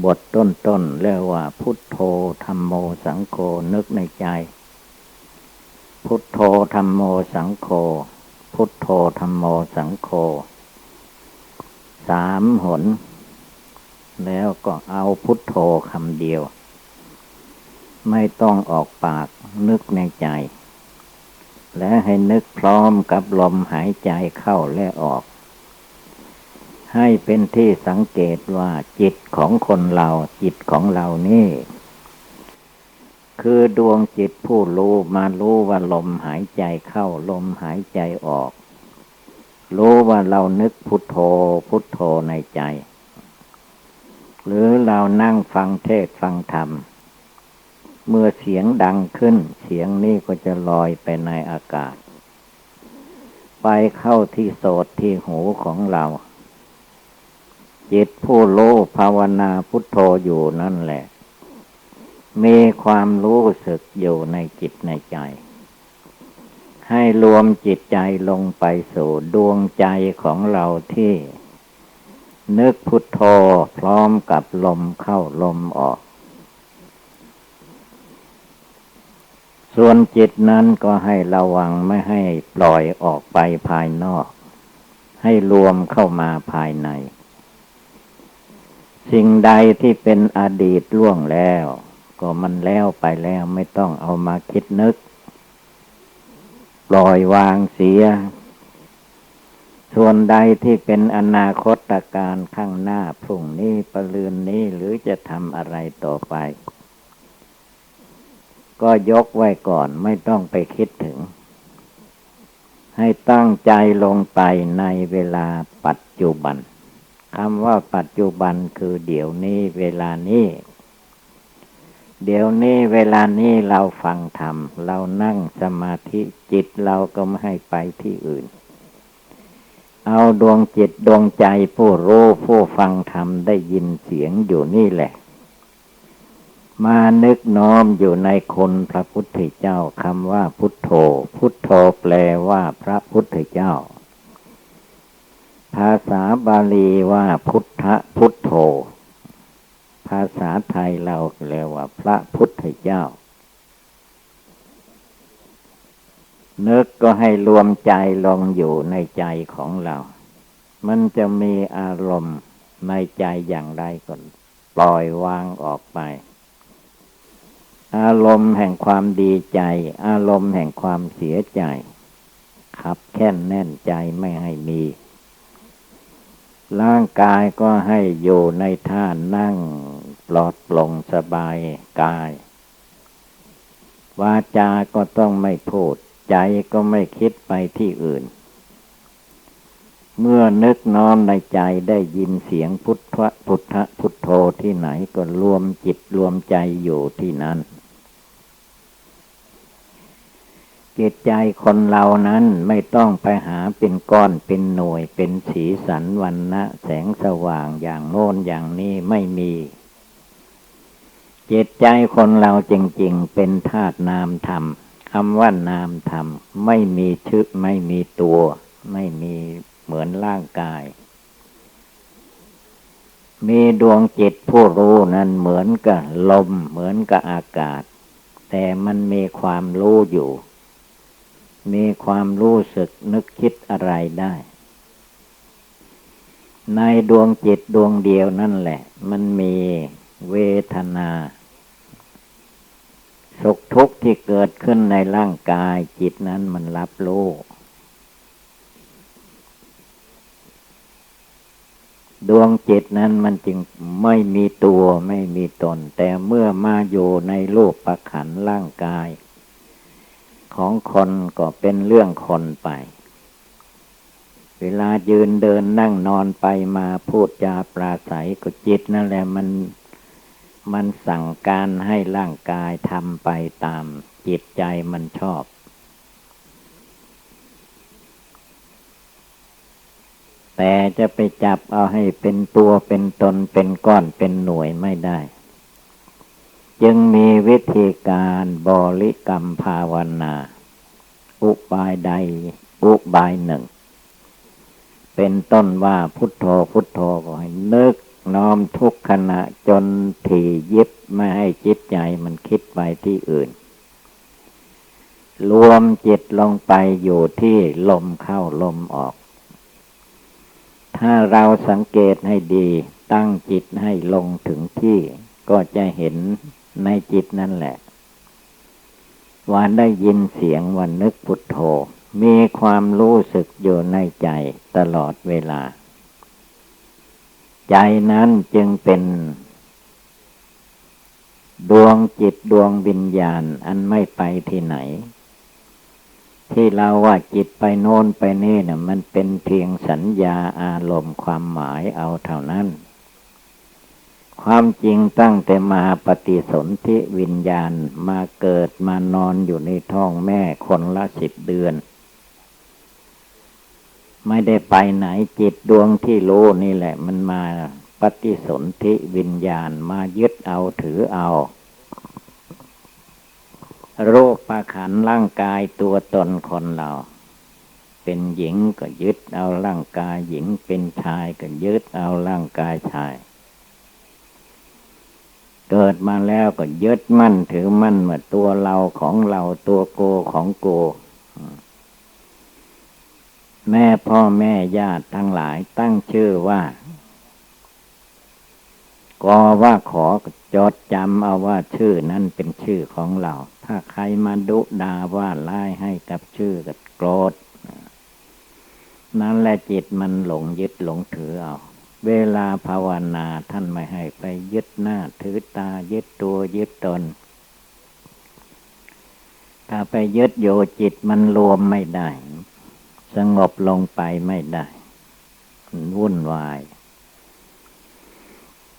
บทต้นเรียกว่าพุทโธธัมโมสังโฆนึกในใจพุทโธธัมโมสังโฆพุทโธธัมโมสังโฆ3 หนแล้วก็เอาพุทโธคำเดียวไม่ต้องออกปากนึกในใจและให้นึกพร้อมกับลมหายใจเข้าและออกให้เป็นที่สังเกตว่าจิตของคนเราจิตของเรานี่คือดวงจิตผู้รู้มารู้ว่าลมหายใจเข้าลมหายใจออกรู้ว่าเรานึกพุทโธพุทโธในใจหรือเรานั่งฟังเทศน์ฟังธรรมเมื่อเสียงดังขึ้นเสียงนี้ก็จะลอยไปในอากาศไปเข้าที่โสตที่หูของเราจิตผู้รู้ภาวนาพุทโธอยู่นั่นแหละมีความรู้สึกอยู่ในจิตในใจให้รวมจิตใจลงไปสู่ดวงใจของเราที่นึกพุทโธพร้อมกับลมเข้าลมออกส่วนจิตนั้นก็ให้ระวังไม่ให้ปล่อยออกไปภายนอกให้รวมเข้ามาภายในสิ่งใดที่เป็นอดีตล่วงแล้วก็มันแล้วไปแล้วไม่ต้องเอามาคิดนึกปล่อยวางเสียส่วนใดที่เป็นอนาคตการข้างหน้าพรุ่งนี้ปรืนนี้หรือจะทำอะไรต่อไปก็ยกไว้ก่อนไม่ต้องไปคิดถึงให้ตั้งใจลงไปในเวลาปัจจุบันคำว่าปัจจุบันคือเดี๋ยวนี้เวลานี้เดี๋ยวนี้เวลานี้เราฟังธรรมเรานั่งสมาธิจิตเราก็ไม่ให้ไปที่อื่นเอาดวงจิตดวงใจผู้รู้ผู้ฟังธรรมได้ยินเสียงอยู่นี่แหละมานึกน้อมอยู่ในคุณพระพุทธเจ้าคำว่าพุทโธพุทโธแปลว่าพระพุทธเจ้าภาษาบาลีว่าพุทธพุทโธภ าษาไทยเราเรียกว่าพระพุทธเจ้านึกก็ให้รวมใจลงอยู่ในใจของเรามันจะมีอารมณ์ในใจอย่างไรก็ปล่อยวางออกไปอารมณ์แห่งความดีใจอารมณ์แห่งความเสียใจขับแค้นแน่นใจไม่ให้มีร่างกายก็ให้อยู่ในท่านั่งปลอดโปร่งสบายกายวาจาก็ต้องไม่พูดใจก็ไม่คิดไปที่อื่นเมื่อนึกน้อมในใจได้ยินเสียงพุทธพุทธพุทโธที่ไหนก็รวมจิตรวมใจอยู่ที่นั้นจิตใจคนเรานั้นไม่ต้องไปหาเป็นก้อนเป็นหน่วยเป็นสีสันวรรณะแสงสว่างอย่างโน้นอย่างนี้ไม่มีจิตใจคนเราจริงๆเป็นธาตุนามธรรมคำว่านามธรรมไม่มีชื่อไม่มีตัวไม่มีเหมือนร่างกายมีดวงจิตผู้รู้นั้นเหมือนกับลมเหมือนกับอากาศแต่มันมีความรู้อยู่มีความรู้สึกนึกคิดอะไรได้ในดวงจิตดวงเดียวนั่นแหละมันมีเวทนาสุขทุกข์ที่เกิดขึ้นในร่างกายจิตนั้นมันรับรู้ดวงจิตนั้นมันจึงไม่มีตัวไม่มีตนแต่เมื่อมาอยู่ในรูปขันธ์ร่างกายของคนก็เป็นเรื่องคนไปเวลายืนเดินนั่งนอนไปมาพูดจาปราศัยก็จิตนั่นแหละมันสั่งการให้ร่างกายทำไปตามจิตใจมันชอบแต่จะไปจับเอาให้เป็นตัวเป็นตนเป็นก้อนเป็นหน่วยไม่ได้จึงมีวิธีการบริกรรมภาวนาอุบายใดอุบายหนึ่งเป็นต้นว่าพุทโธพุทโธก็ให้นึกน้อมทุกขณะจนถี่ยิบไม่ให้จิตใจมันคิดไปที่อื่นรวมจิตลงไปอยู่ที่ลมเข้าลมออกถ้าเราสังเกตให้ดีตั้งจิตให้ลงถึงที่ก็จะเห็นในจิตนั่นแหละว่าได้ยินเสียงว่านึกพุทโธมีความรู้สึกอยู่ในใจตลอดเวลาใจนั้นจึงเป็นดวงจิตดวงวิญญาณอันไม่ไปที่ไหนที่เราว่าจิตไปโน่นไปนี่น่ะมันเป็นเพียงสัญญาอารมณ์ความหมายเอาเท่านั้นความจริงตั้งแต่มาปฏิสนธิวิญญาณมาเกิดมานอนอยู่ในท้องแม่คนละ10 เดือนไม่ได้ไปไหนจิตดวงที่รู้นี่แหละมันมาปฏิสนธิวิญญาณมายึดเอาถือเอารูปขันธ์ร่างกายตัวตนคนเราเป็นหญิงก็ยึดเอาร่างกายหญิงเป็นชายก็ยึดเอาร่างกายชายเกิดมาแล้วก็ยึดมั่นถือมั่นว่าตัวเราของเราตัวโกของโกแม่พ่อแม่ญาติทั้งหลายตั้งชื่อว่ากอว่าขอจดจำเอาว่าชื่อนั้นเป็นชื่อของเราถ้าใครมาดุด่าว่าร้ายให้กับชื่อก็โกรธนั่นแหละจิตมันหลงยึดหลงถือเอาเวลาภาวนาท่านไม่ให้ไปยึดหน้าถือตายึดตัวยึดตนถ้าไปยึดโยจิตมันรวมไม่ได้สงบลงไปไม่ได้วุ่นวาย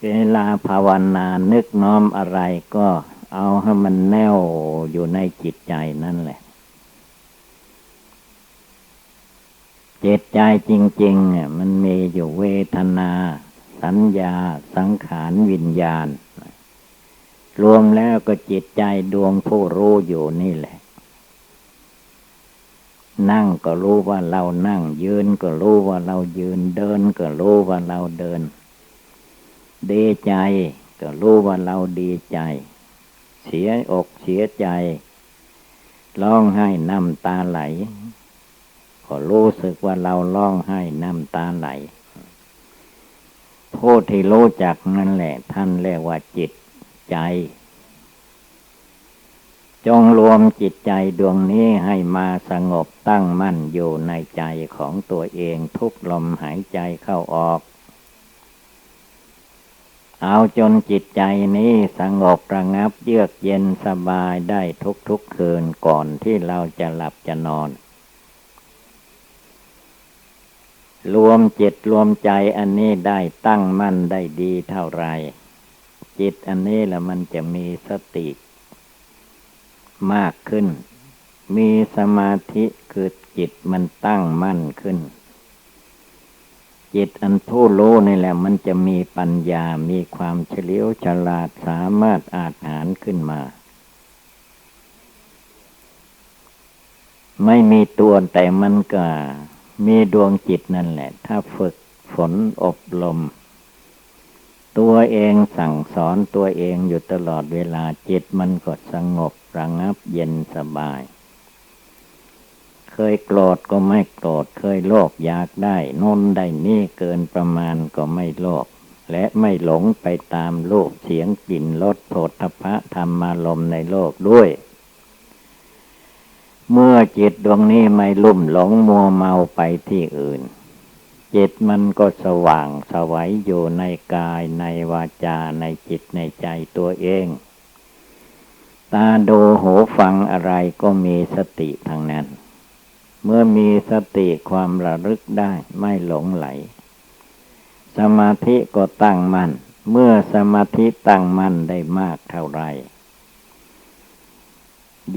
เวลาภาวนานึกน้อมอะไรก็เอาให้มันแน่วอยู่ในจิตใจนั่นแหละจิตใจจริงๆเนี่ยมันมีอยู่เวทนาสัญญาสังขารวิญญาณรวมแล้วก็จิตใจดวงผู้รู้อยู่นี่แหละนั่งก็รู้ว่าเรานั่งยืนก็รู้ว่าเรายืนเดินก็รู้ว่าเราเดินดีใจ ก็รู้ว่าเราดีใจเสียอกเสียใจร้องไห้น้ำตาไหลก็รู้สึกว่าเราร้องไห้น้ำตาไหลผู้ที่รู้จักนั่นแหละท่านเรียกว่าจิตใจจงรวมจิตใจดวงนี้ให้มาสงบตั้งมั่นอยู่ในใจของตัวเองทุกลมหายใจเข้าออกเอาจนจิตใจนี้สงบระงับเยือกเย็นสบายได้ทุกคืนก่อนที่เราจะหลับจะนอนรวมจิตรวมใจอันนี้ได้ตั้งมั่นได้ดีเท่าไรจิตอันนี้ละมันจะมีสติมากขึ้นมีสมาธิคือจิตมันตั้งมั่นขึ้นจิตอันผู้รู้นี่แหละมันจะมีปัญญามีความเฉลียวฉลาดสามารถอาจหารขึ้นมาไม่มีตัวแต่มันก็มีดวงจิตนั่นแหละถ้าฝึกฝนอบรมตัวเองสั่งสอนตัวเองอยู่ตลอดเวลาจิตมันก็สงบระงับเย็นสบายเคยโกรธก็ไม่โกรธเคยโลภอยากได้โน่นได้นี่เกินประมาณก็ไม่โลภและไม่หลงไปตามรูปเสียงกลิ่นรสโผฏฐัพพะธรรมารมณ์ในโลกด้วยเมื่อจิตดวงนี้ไม่ลุ่มหลงมัวเมาไปที่อื่นจิตมันก็สว่างไสวอยู่ในกายในวาจาในจิตในใจตัวเองตาดูหูฟังอะไรก็มีสติทางนั้นเมื่อมีสติความระลึกได้ไม่หลงไหลสมาธิก็ตั้งมั่นเมื่อสมาธิตั้งมั่นได้มากเท่าไร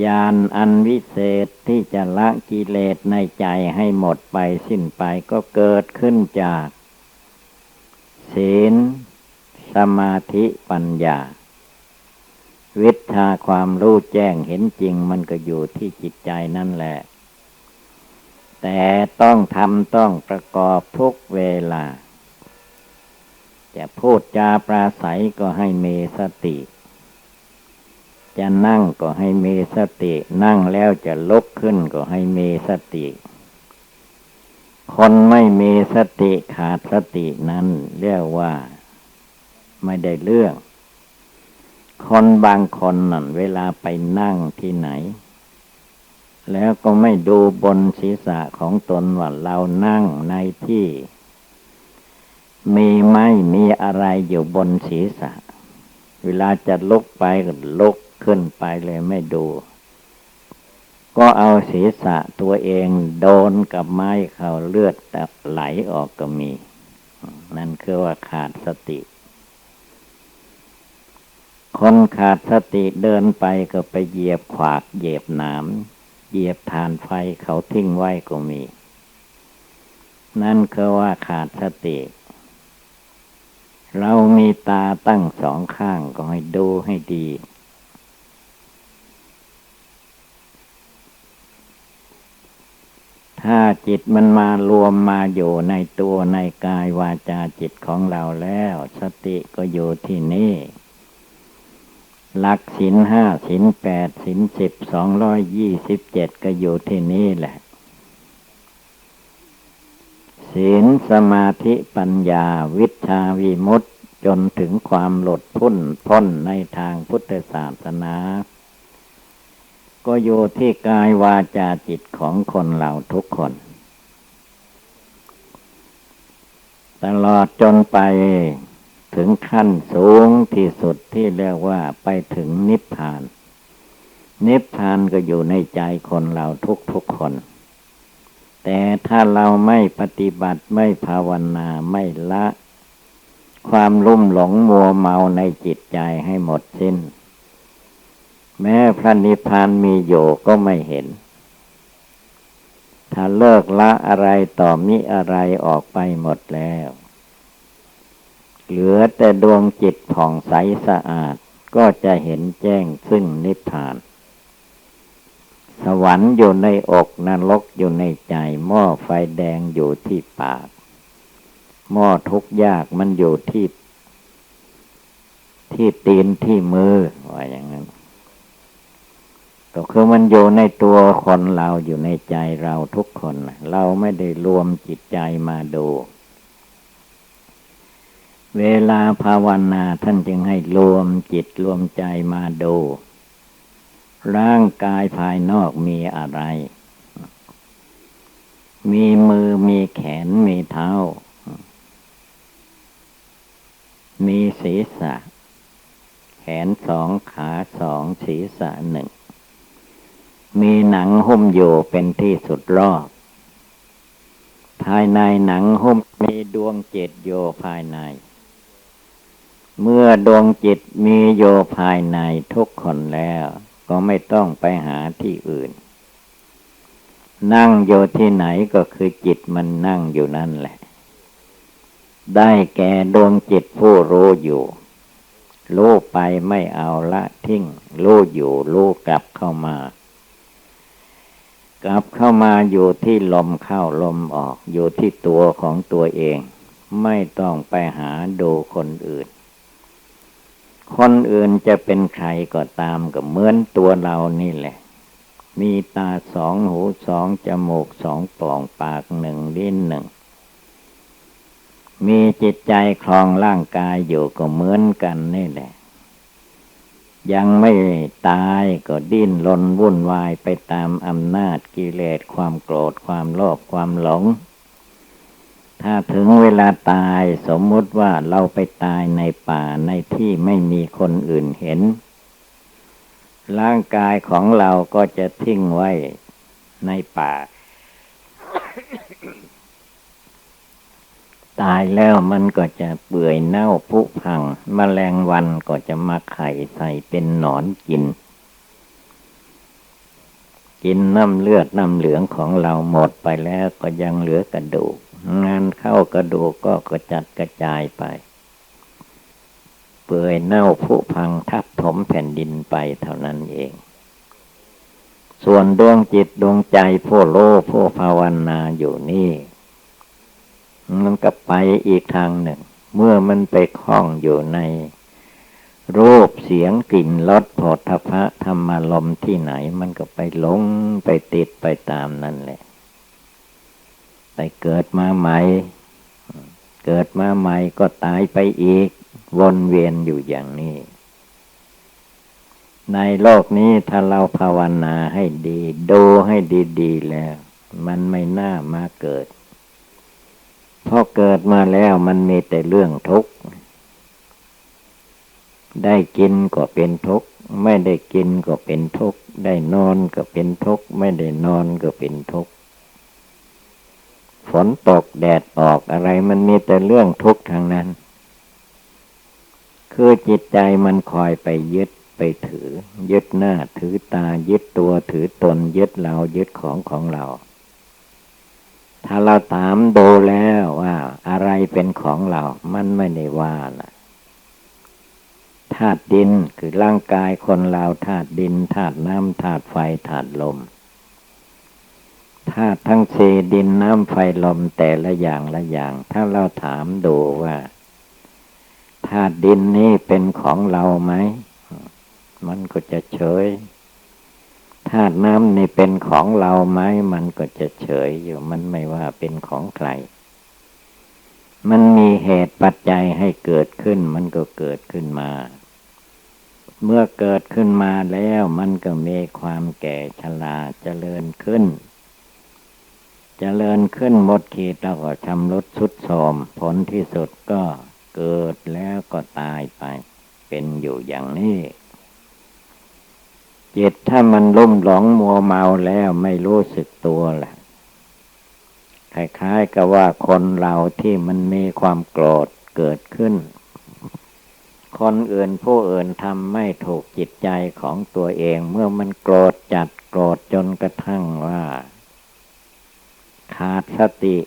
ญาณอันวิเศษที่จะละกิเลสในใจให้หมดไปสิ้นไปก็เกิดขึ้นจากศีลสมาธิปัญญาวิชาความรู้แจ้งเห็นจริงมันก็อยู่ที่จิตใจนั่นแหละแต่ต้องทำต้องประกอบทุกเวลาจะพูดจาปราศัยก็ให้มีสติจะนั่งก็ให้มีสตินั่งแล้วจะลุกขึ้นก็ให้มีสติคนไม่มีสติขาดสตินั้นเรียกว่าไม่ได้เรื่องคนบางคนนั่นเวลาไปนั่งที่ไหนแล้วก็ไม่ดูบนศีรษะของตนว่าเรานั่งในที่มีไม้มีอะไรอยู่บนศีรษะเวลาจะลุกไปก็ลุกขึ้นไปเลยไม่ดูก็เอาศีรษะตัวเองโดนกับไม้เขาเลือดไหลออกก็มีนั่นคือว่าขาดสติคนขาดสติเดินไปก็ไปเหยียบขวากเหยียบหนามเหยียบฐานไฟเขาทิ้งไว้ก็มีนั่นคือว่าขาดสติเรามีตาตั้งสองข้างก็ให้ดูให้ดีถ้าจิตมันมารวมมาอยู่ในตัวในกายวาจาจิตของเราแล้วสติก็อยู่ที่นี่หลักศีลห้าศีลแปดศีล10 227ก็อยู่ที่นี่แหละศีลสมาธิปัญญาวิชาวิมุตติจนถึงความหลุดพ้นในทางพุทธศาสนาก็อยู่ที่กายวาจาจิตของคนเราทุกคนตลอดจนไปถึงขั้นสูงที่สุดที่เรียกว่าไปถึงนิพพานนิพพานก็อยู่ในใจคนเราทุกคนแต่ถ้าเราไม่ปฏิบัติไม่ภาวนาไม่ละความลุ่มหลงมัวเมาในจิตใจให้หมดสิ้นแม้พระนิพพานมีอยู่ก็ไม่เห็นถ้าเลิกละอะไรต่อมิอะไรออกไปหมดแล้วเหลือแต่ดวงจิตผ่องใสสะอาดก็จะเห็นแจ้งซึ่งนิพพานสวรรค์อยู่ในอกนรกอยู่ในใจหม้อไฟแดงอยู่ที่ปากหม้อทุกข์ยากมันอยู่ที่ ที่ตีนที่มือว่าอย่างนั้นก็คือมันอยู่ในตัวคนเราอยู่ในใจเราทุกคนเราไม่ได้รวมจิตใจมาดูเวลาภาวนาท่านจึงให้รวมจิตรวมใจมาดูร่างกายภายนอกมีอะไรมีมือมีแขนมีเท้ามีศีรษะแขนสองขาสองศีรษะหนึ่งมีหนังหุ้มอยู่เป็นที่สุดรอบภายในหนังหุ้มมีดวงจิตโยภายในเมื่อดวงจิตมีโยภายในทุกคนแล้วก็ไม่ต้องไปหาที่อื่นนั่งอยู่ที่ไหนก็คือจิตมันนั่งอยู่นั่นแหละได้แก่ดวงจิตผู้รู้อยู่รู้ไปไม่เอาละทิ้งรู้อยู่รู้กลับเข้ามากลับเข้ามาอยู่ที่ลมเข้าลมออกอยู่ที่ตัวของตัวเองไม่ต้องไปหาดูคนอื่นคนอื่นจะเป็นใครก็ตามก็เหมือนตัวเรานี่แหละมีตาสองหูสองจมูกสองปล่องปากหนึ่งลิ้นหนึ่งมีจิตใจครองร่างกายอยู่ก็เหมือนกันนี่แหละยังไม่ตายก็ดิ้นรนวุ่นวายไปตามอำนาจกิเลสความโกรธความโลภความหลงถ้าถึงเวลาตายสมมุติว่าเราไปตายในป่าในที่ไม่มีคนอื่นเห็นร่างกายของเราก็จะทิ้งไว้ในป่า ตายแล้วมันก็จะเปื่อยเน่าผุพังแมลงวันก็จะมาไข่ใส่เป็นหนอนกินน้ำเลือดน้ำเหลืองของเราหมดไปแล้วก็ยังเหลือกระดูกงานเข้ากระดูกก็กระจัดกระจายไปเปื่อยเน่าผุพังทับถมแผ่นดินไปเท่านั้นเองส่วนดวงจิตดวงใจผู้โลผู้ภาวนาอยู่นี่มันก็ไปอีกทางหนึ่งเมื่อมันไปคล้องอยู่ในรูปเสียงกลิ่นรสโผฏฐัพพะธรรมารมณ์ที่ไหนมันก็ไปหลงไปติดไปตามนั่นแหละไปเกิดมาใหม่เกิดมาใหม่ก็ตายไปอีกวนเวียนอยู่อย่างนี้ในโลกนี้ถ้าเราภาวนาให้ดีดูให้ดีๆแล้วมันไม่น่ามาเกิดพอเกิดมาแล้วมันมีแต่เรื่องทุกข์ได้กินก็เป็นทุกข์ไม่ได้กินก็เป็นทุกข์ได้นอนก็เป็นทุกข์ไม่ได้นอนก็เป็นทุกข์ฝนตกแดดออกอะไรมันมีแต่เรื่องทุกข์ทางนั้นคือจิตใจมันคอยไปยึดไปถือยึดหน้าถือตายึดตัวถือตนยึดเรายึดของเราถ้าเราถามดูแล้วว่าอะไรเป็นของเรามันไม่ได้ว่านะธาตุดินคือร่างกายคนเราธาตุดินธาตุน้ำธาตุไฟธาตุลมธาตุทั้งสี่ดินน้ำไฟลมแต่ละอย่างละอย่างถ้าเราถามดูว่าธาตุดินนี้เป็นของเราไหมมันก็จะเฉยธาตุน้ำนี่เป็นของเราไหมมันก็จะเฉยอยู่มันไม่ว่าเป็นของใครมันมีเหตุปัจจัยให้เกิดขึ้นมันก็เกิดขึ้นมาเมื่อเกิดขึ้นมาแล้วมันก็มีความแก่ชราเจริญขึ้นหมดขีดแล้วก็ชำรุดทรุดโทรมผลที่สุดก็เกิดแล้วก็ตายไปเป็นอยู่อย่างนี้จิตถ้ามันลุ่มหลงมัวเมาแล้วไม่รู้สึกตัวแหละคล้ายๆกับว่าคนเราที่มันมีความโกรธเกิดขึ้นคนอื่นผู้อื่นทำไม่ถูกจิตใจของตัวเองเมื่อมันโกรธจัดโกรธจนกระทั่งว่าขาดสติ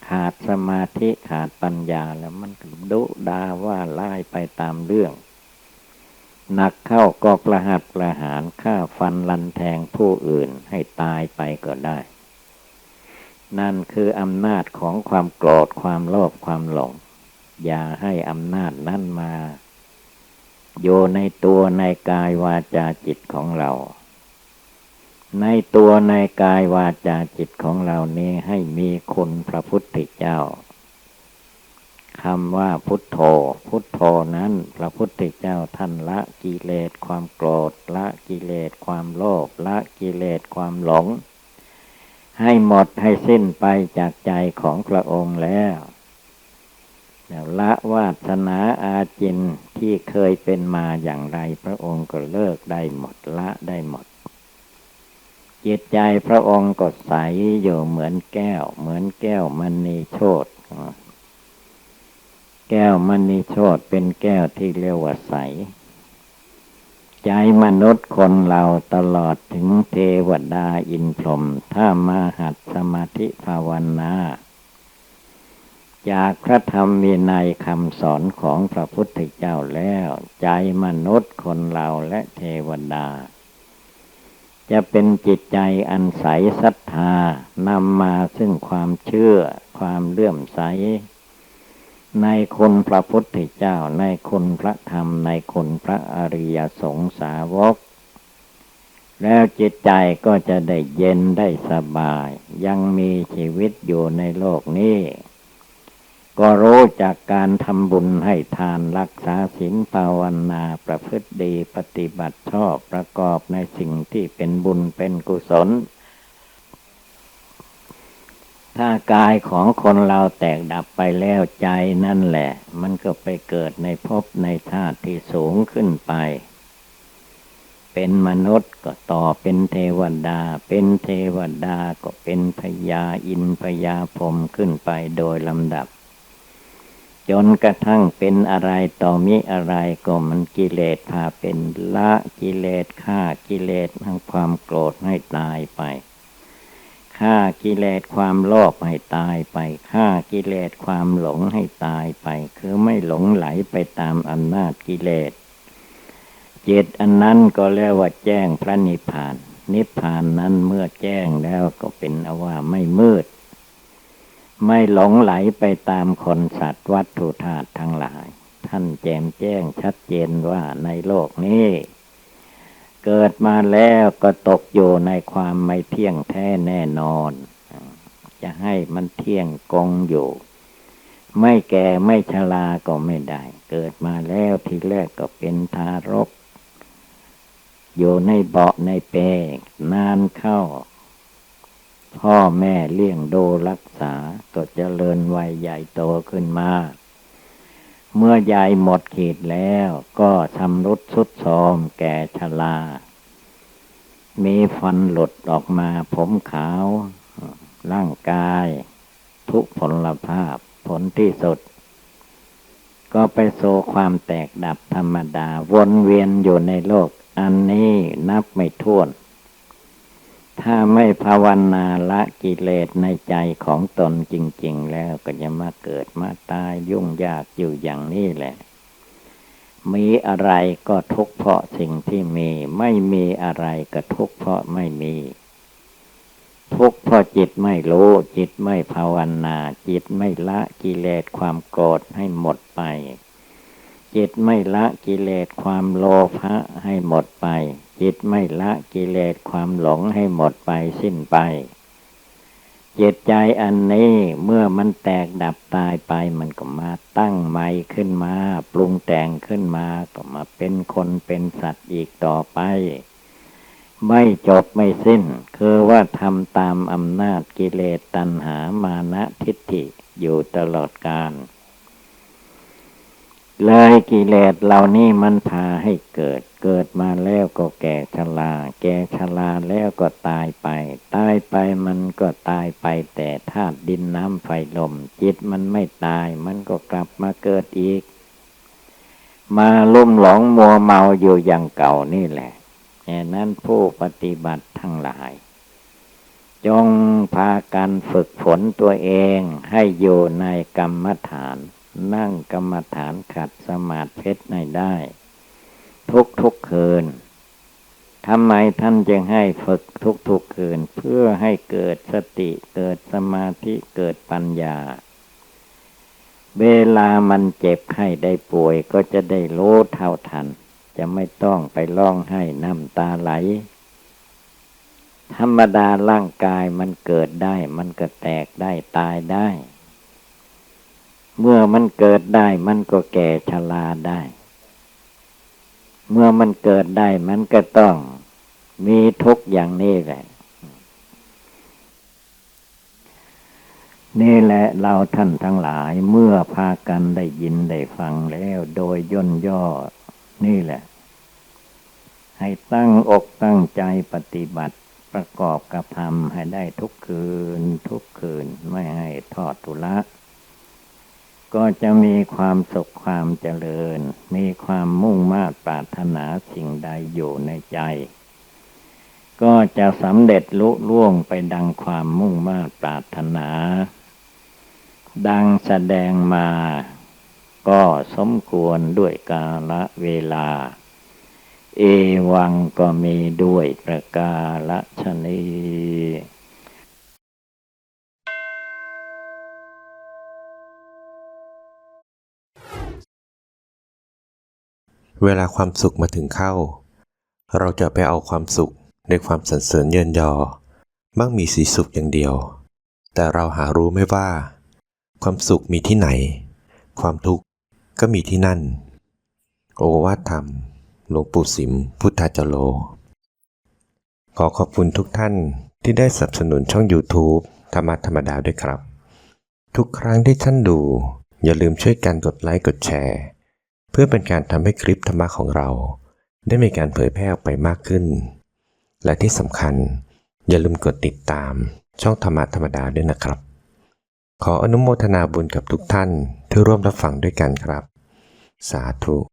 ขาดสมาธิขาดปัญญาแล้วมันดุด่าว่าไล่ไปตามเรื่องหนักเข้าก็ประหัตประหารฆ่าฟันลันแทงผู้อื่นให้ตายไปก็ได้นั่นคืออำนาจของความโกรธความโลภความหลงอย่าให้อำนาจนั้นมา อยู่ในตัวในกายวาจาจิตของเราในตัวในกายวาจาจิตของเรานี้ให้มีคุณพระพุทธเจ้าคำว่าพุทโธพุทโธนั้นพระพุทธเจ้าท่านละกิเลสความโกรธละกิเลสความโลภละกิเลสความหลงให้หมดให้สิ้นไปจากใจของพระองค์แล้วละวาสนาอาจินที่เคยเป็นมาอย่างไรพระองค์ก็เลิกได้หมดละได้หมดจิตใจพระองค์ก็ใสอยู่เหมือนแก้วมณีโชติแก้วมณีโชติเป็นแก้วที่เรียกว่าใสใจมนุษย์คนเราตลอดถึงเทวดาอินทร์พรหมถ้ามาหัดสมาธิภาวนาจากพระธรรมวินัยคำสอนของพระพุทธเจ้าแล้วใจมนุษย์คนเราและเทวดาจะเป็นจิตใจอันใสศรัทธานำมาซึ่งความเชื่อความเลื่อมใสในคุณพระพุทธเจ้าในคุณพระธรรมในคุณพระอริยสงสาวกแล้วจิตใจก็จะได้เย็นได้สบายยังมีชีวิตอยู่ในโลกนี้ก็รู้จากการทำบุญให้ทานรักษาศีลภาวนาประพฤติดีปฏิบัติชอบประกอบในสิ่งที่เป็นบุญเป็นกุศลถ้ากายของคนเราแตกดับไปแล้วใจนั่นแหละมันก็ไปเกิดในภพในชาติที่สูงขึ้นไปเป็นมนุษย์ก็ต่อเป็นเทวดาเป็นเทวดาก็เป็นพญาอินทร์พญาพรหมขึ้นไปโดยลำดับจนกระทั่งเป็นอะไรต่อมิอะไรก็มันกิเลสพาเป็นละกิเลสฆ่ากิเลสทั้งความโกรธให้ตายไปฆ่ากิเลสความโลภให้ตายไปฆ่ากิเลสความหลงให้ตายไปคือไม่หลงไหลไปตามอำนาจกิเลสจิตอันนั้นก็เรียกว่าแจ้งพระนิพพานนิพพานนั้นเมื่อแจ้งแล้วก็เป็นว่าไม่มืดไม่หลงไหลไปตามคนสัตว์วัตถุธาตุทั้งหลายท่านแจ่มแจ้งชัดเจนว่าในโลกนี้เกิดมาแล้วก็ตกอยู่ในความไม่เที่ยงแท้แน่นอนจะให้มันเที่ยงกงอยู่ไม่แก่ไม่ชราก็ไม่ได้เกิดมาแล้วทีแรกก็เป็นทารกอยู่ในเบาะในเปลนานเข้าพ่อแม่เลี้ยงดูรักษาก็เจริญวัยใหญ่โตขึ้นมาเมื่อยายหมดขีดแล้วก็ชำรุดทรุดโทรมแก่ชรามีฟันหลุดออกมาผมขาวร่างกายทุพพลภาพผลที่สุดก็ไปโซความแตกดับธรรมดาวนเวียนอยู่ในโลกอันนี้นับไม่ถ้วนถ้าไม่ภาวนาละกิเลสในใจของตนจริงๆแล้วก็จะมาเกิดมาตายยุ่งยากอยู่อย่างนี้แหละมีอะไรก็ทุกข์เพราะสิ่งที่มีไม่มีอะไรก็ทุกข์เพราะไม่มีทุกข์เพราะจิตไม่รู้จิตไม่ภาวนาจิตไม่ละกิเลสความโกรธให้หมดไปจิตไม่ละกิเลสความโลภะให้หมดไปจิตไม่ละกิเลสความหลงให้หมดไปสิ้นไปจิตใจอันนี้เมื่อมันแตกดับตายไปมันก็มาตั้งใหม่ขึ้นมาปรุงแต่งขึ้นมาก็มาเป็นคนเป็นสัตว์อีกต่อไปไม่จบไม่สิ้นคือว่าทำตามอำนาจกิเลสตัณหามานะทิฏฐิอยู่ตลอดกาลเลยกิเลสเหล่านี้มันพาให้เกิดมาแล้วก็แก่ชราแก่ชราแล้วก็ตายไปมันก็ตายไปแต่ธาตุดินน้ำไฟลมจิตมันไม่ตายมันก็กลับมาเกิดอีกมาลุ่มหลงมัวเมาอยู่อย่างเก่านี่แหละฉะนั้นผู้ปฏิบัติทั้งหลายจงพากันฝึกฝนตัวเองให้อยู่ในกรรมฐานนั่งกรรมฐานขัดสมาธิให้ได้ทุกคืนทำไมท่านจึงให้ฝึกทุกคืนเพื่อให้เกิดสติเกิดสมาธิเกิดปัญญาเวลามันเจ็บไข้ได้ป่วยก็จะได้รู้เท่าทัน จะไม่ต้องไปร้องไห้น้ำตาไหลธรรมดาร่างกายมันเกิดได้มันก็แตกได้ตายได้ เมื่อมันเกิดได้มันก็แก่ชราได้ เมื่อมันเกิดได้มันก็ต้องมีทุกข์อย่างนี้แหละนี่แหละเราท่านทั้งหลายเมื่อพากันได้ยินได้ฟังแล้วโดยย่นย่อนี่แหละให้ตั้งอกตั้งใจปฏิบัติประกอบกับธรรมให้ได้ทุกคืนไม่ให้ทอดทุละก็จะมีความสุขความเจริญมีความมุ่งมา่ปรารถนาสิ่งใดอยู่ในใจก็จะสำเร็จลุล่วงไปดังความมุ่งมา่ปรารถนาดังแสดงมาก็สมควรด้วยกาลเวลาเอวังก็มีด้วยประกาศนี้ เวลาความสุขมาถึงเข้าเราจะไปเอาความสุขในความสรรเสริญเยินยอมั่งมีสีสุขอย่างเดียวแต่เราหารู้ไม่ว่าความสุขมีที่ไหนความทุกข์ก็มีที่นั่นโอวาทธรรมหลวงปู่สิมพุทธาจโรขอขอบคุณทุกท่านที่ได้สนับสนุนช่อง YouTube ธรรมะธรรมดาด้วยครับทุกครั้งที่ท่านดูอย่าลืมช่วยกันกดไลค์กดแชร์เพื่อเป็นการทำให้คลิปธรรมะของเราได้มีการเผยแพร่ออกไปมากขึ้นและที่สำคัญอย่าลืมกดติดตามช่องธรรมะธรรมดาด้วยนะครับขออนุโมทนาบุญกับทุกท่านที่ร่วมรับฟังด้วยกันครับสาธุ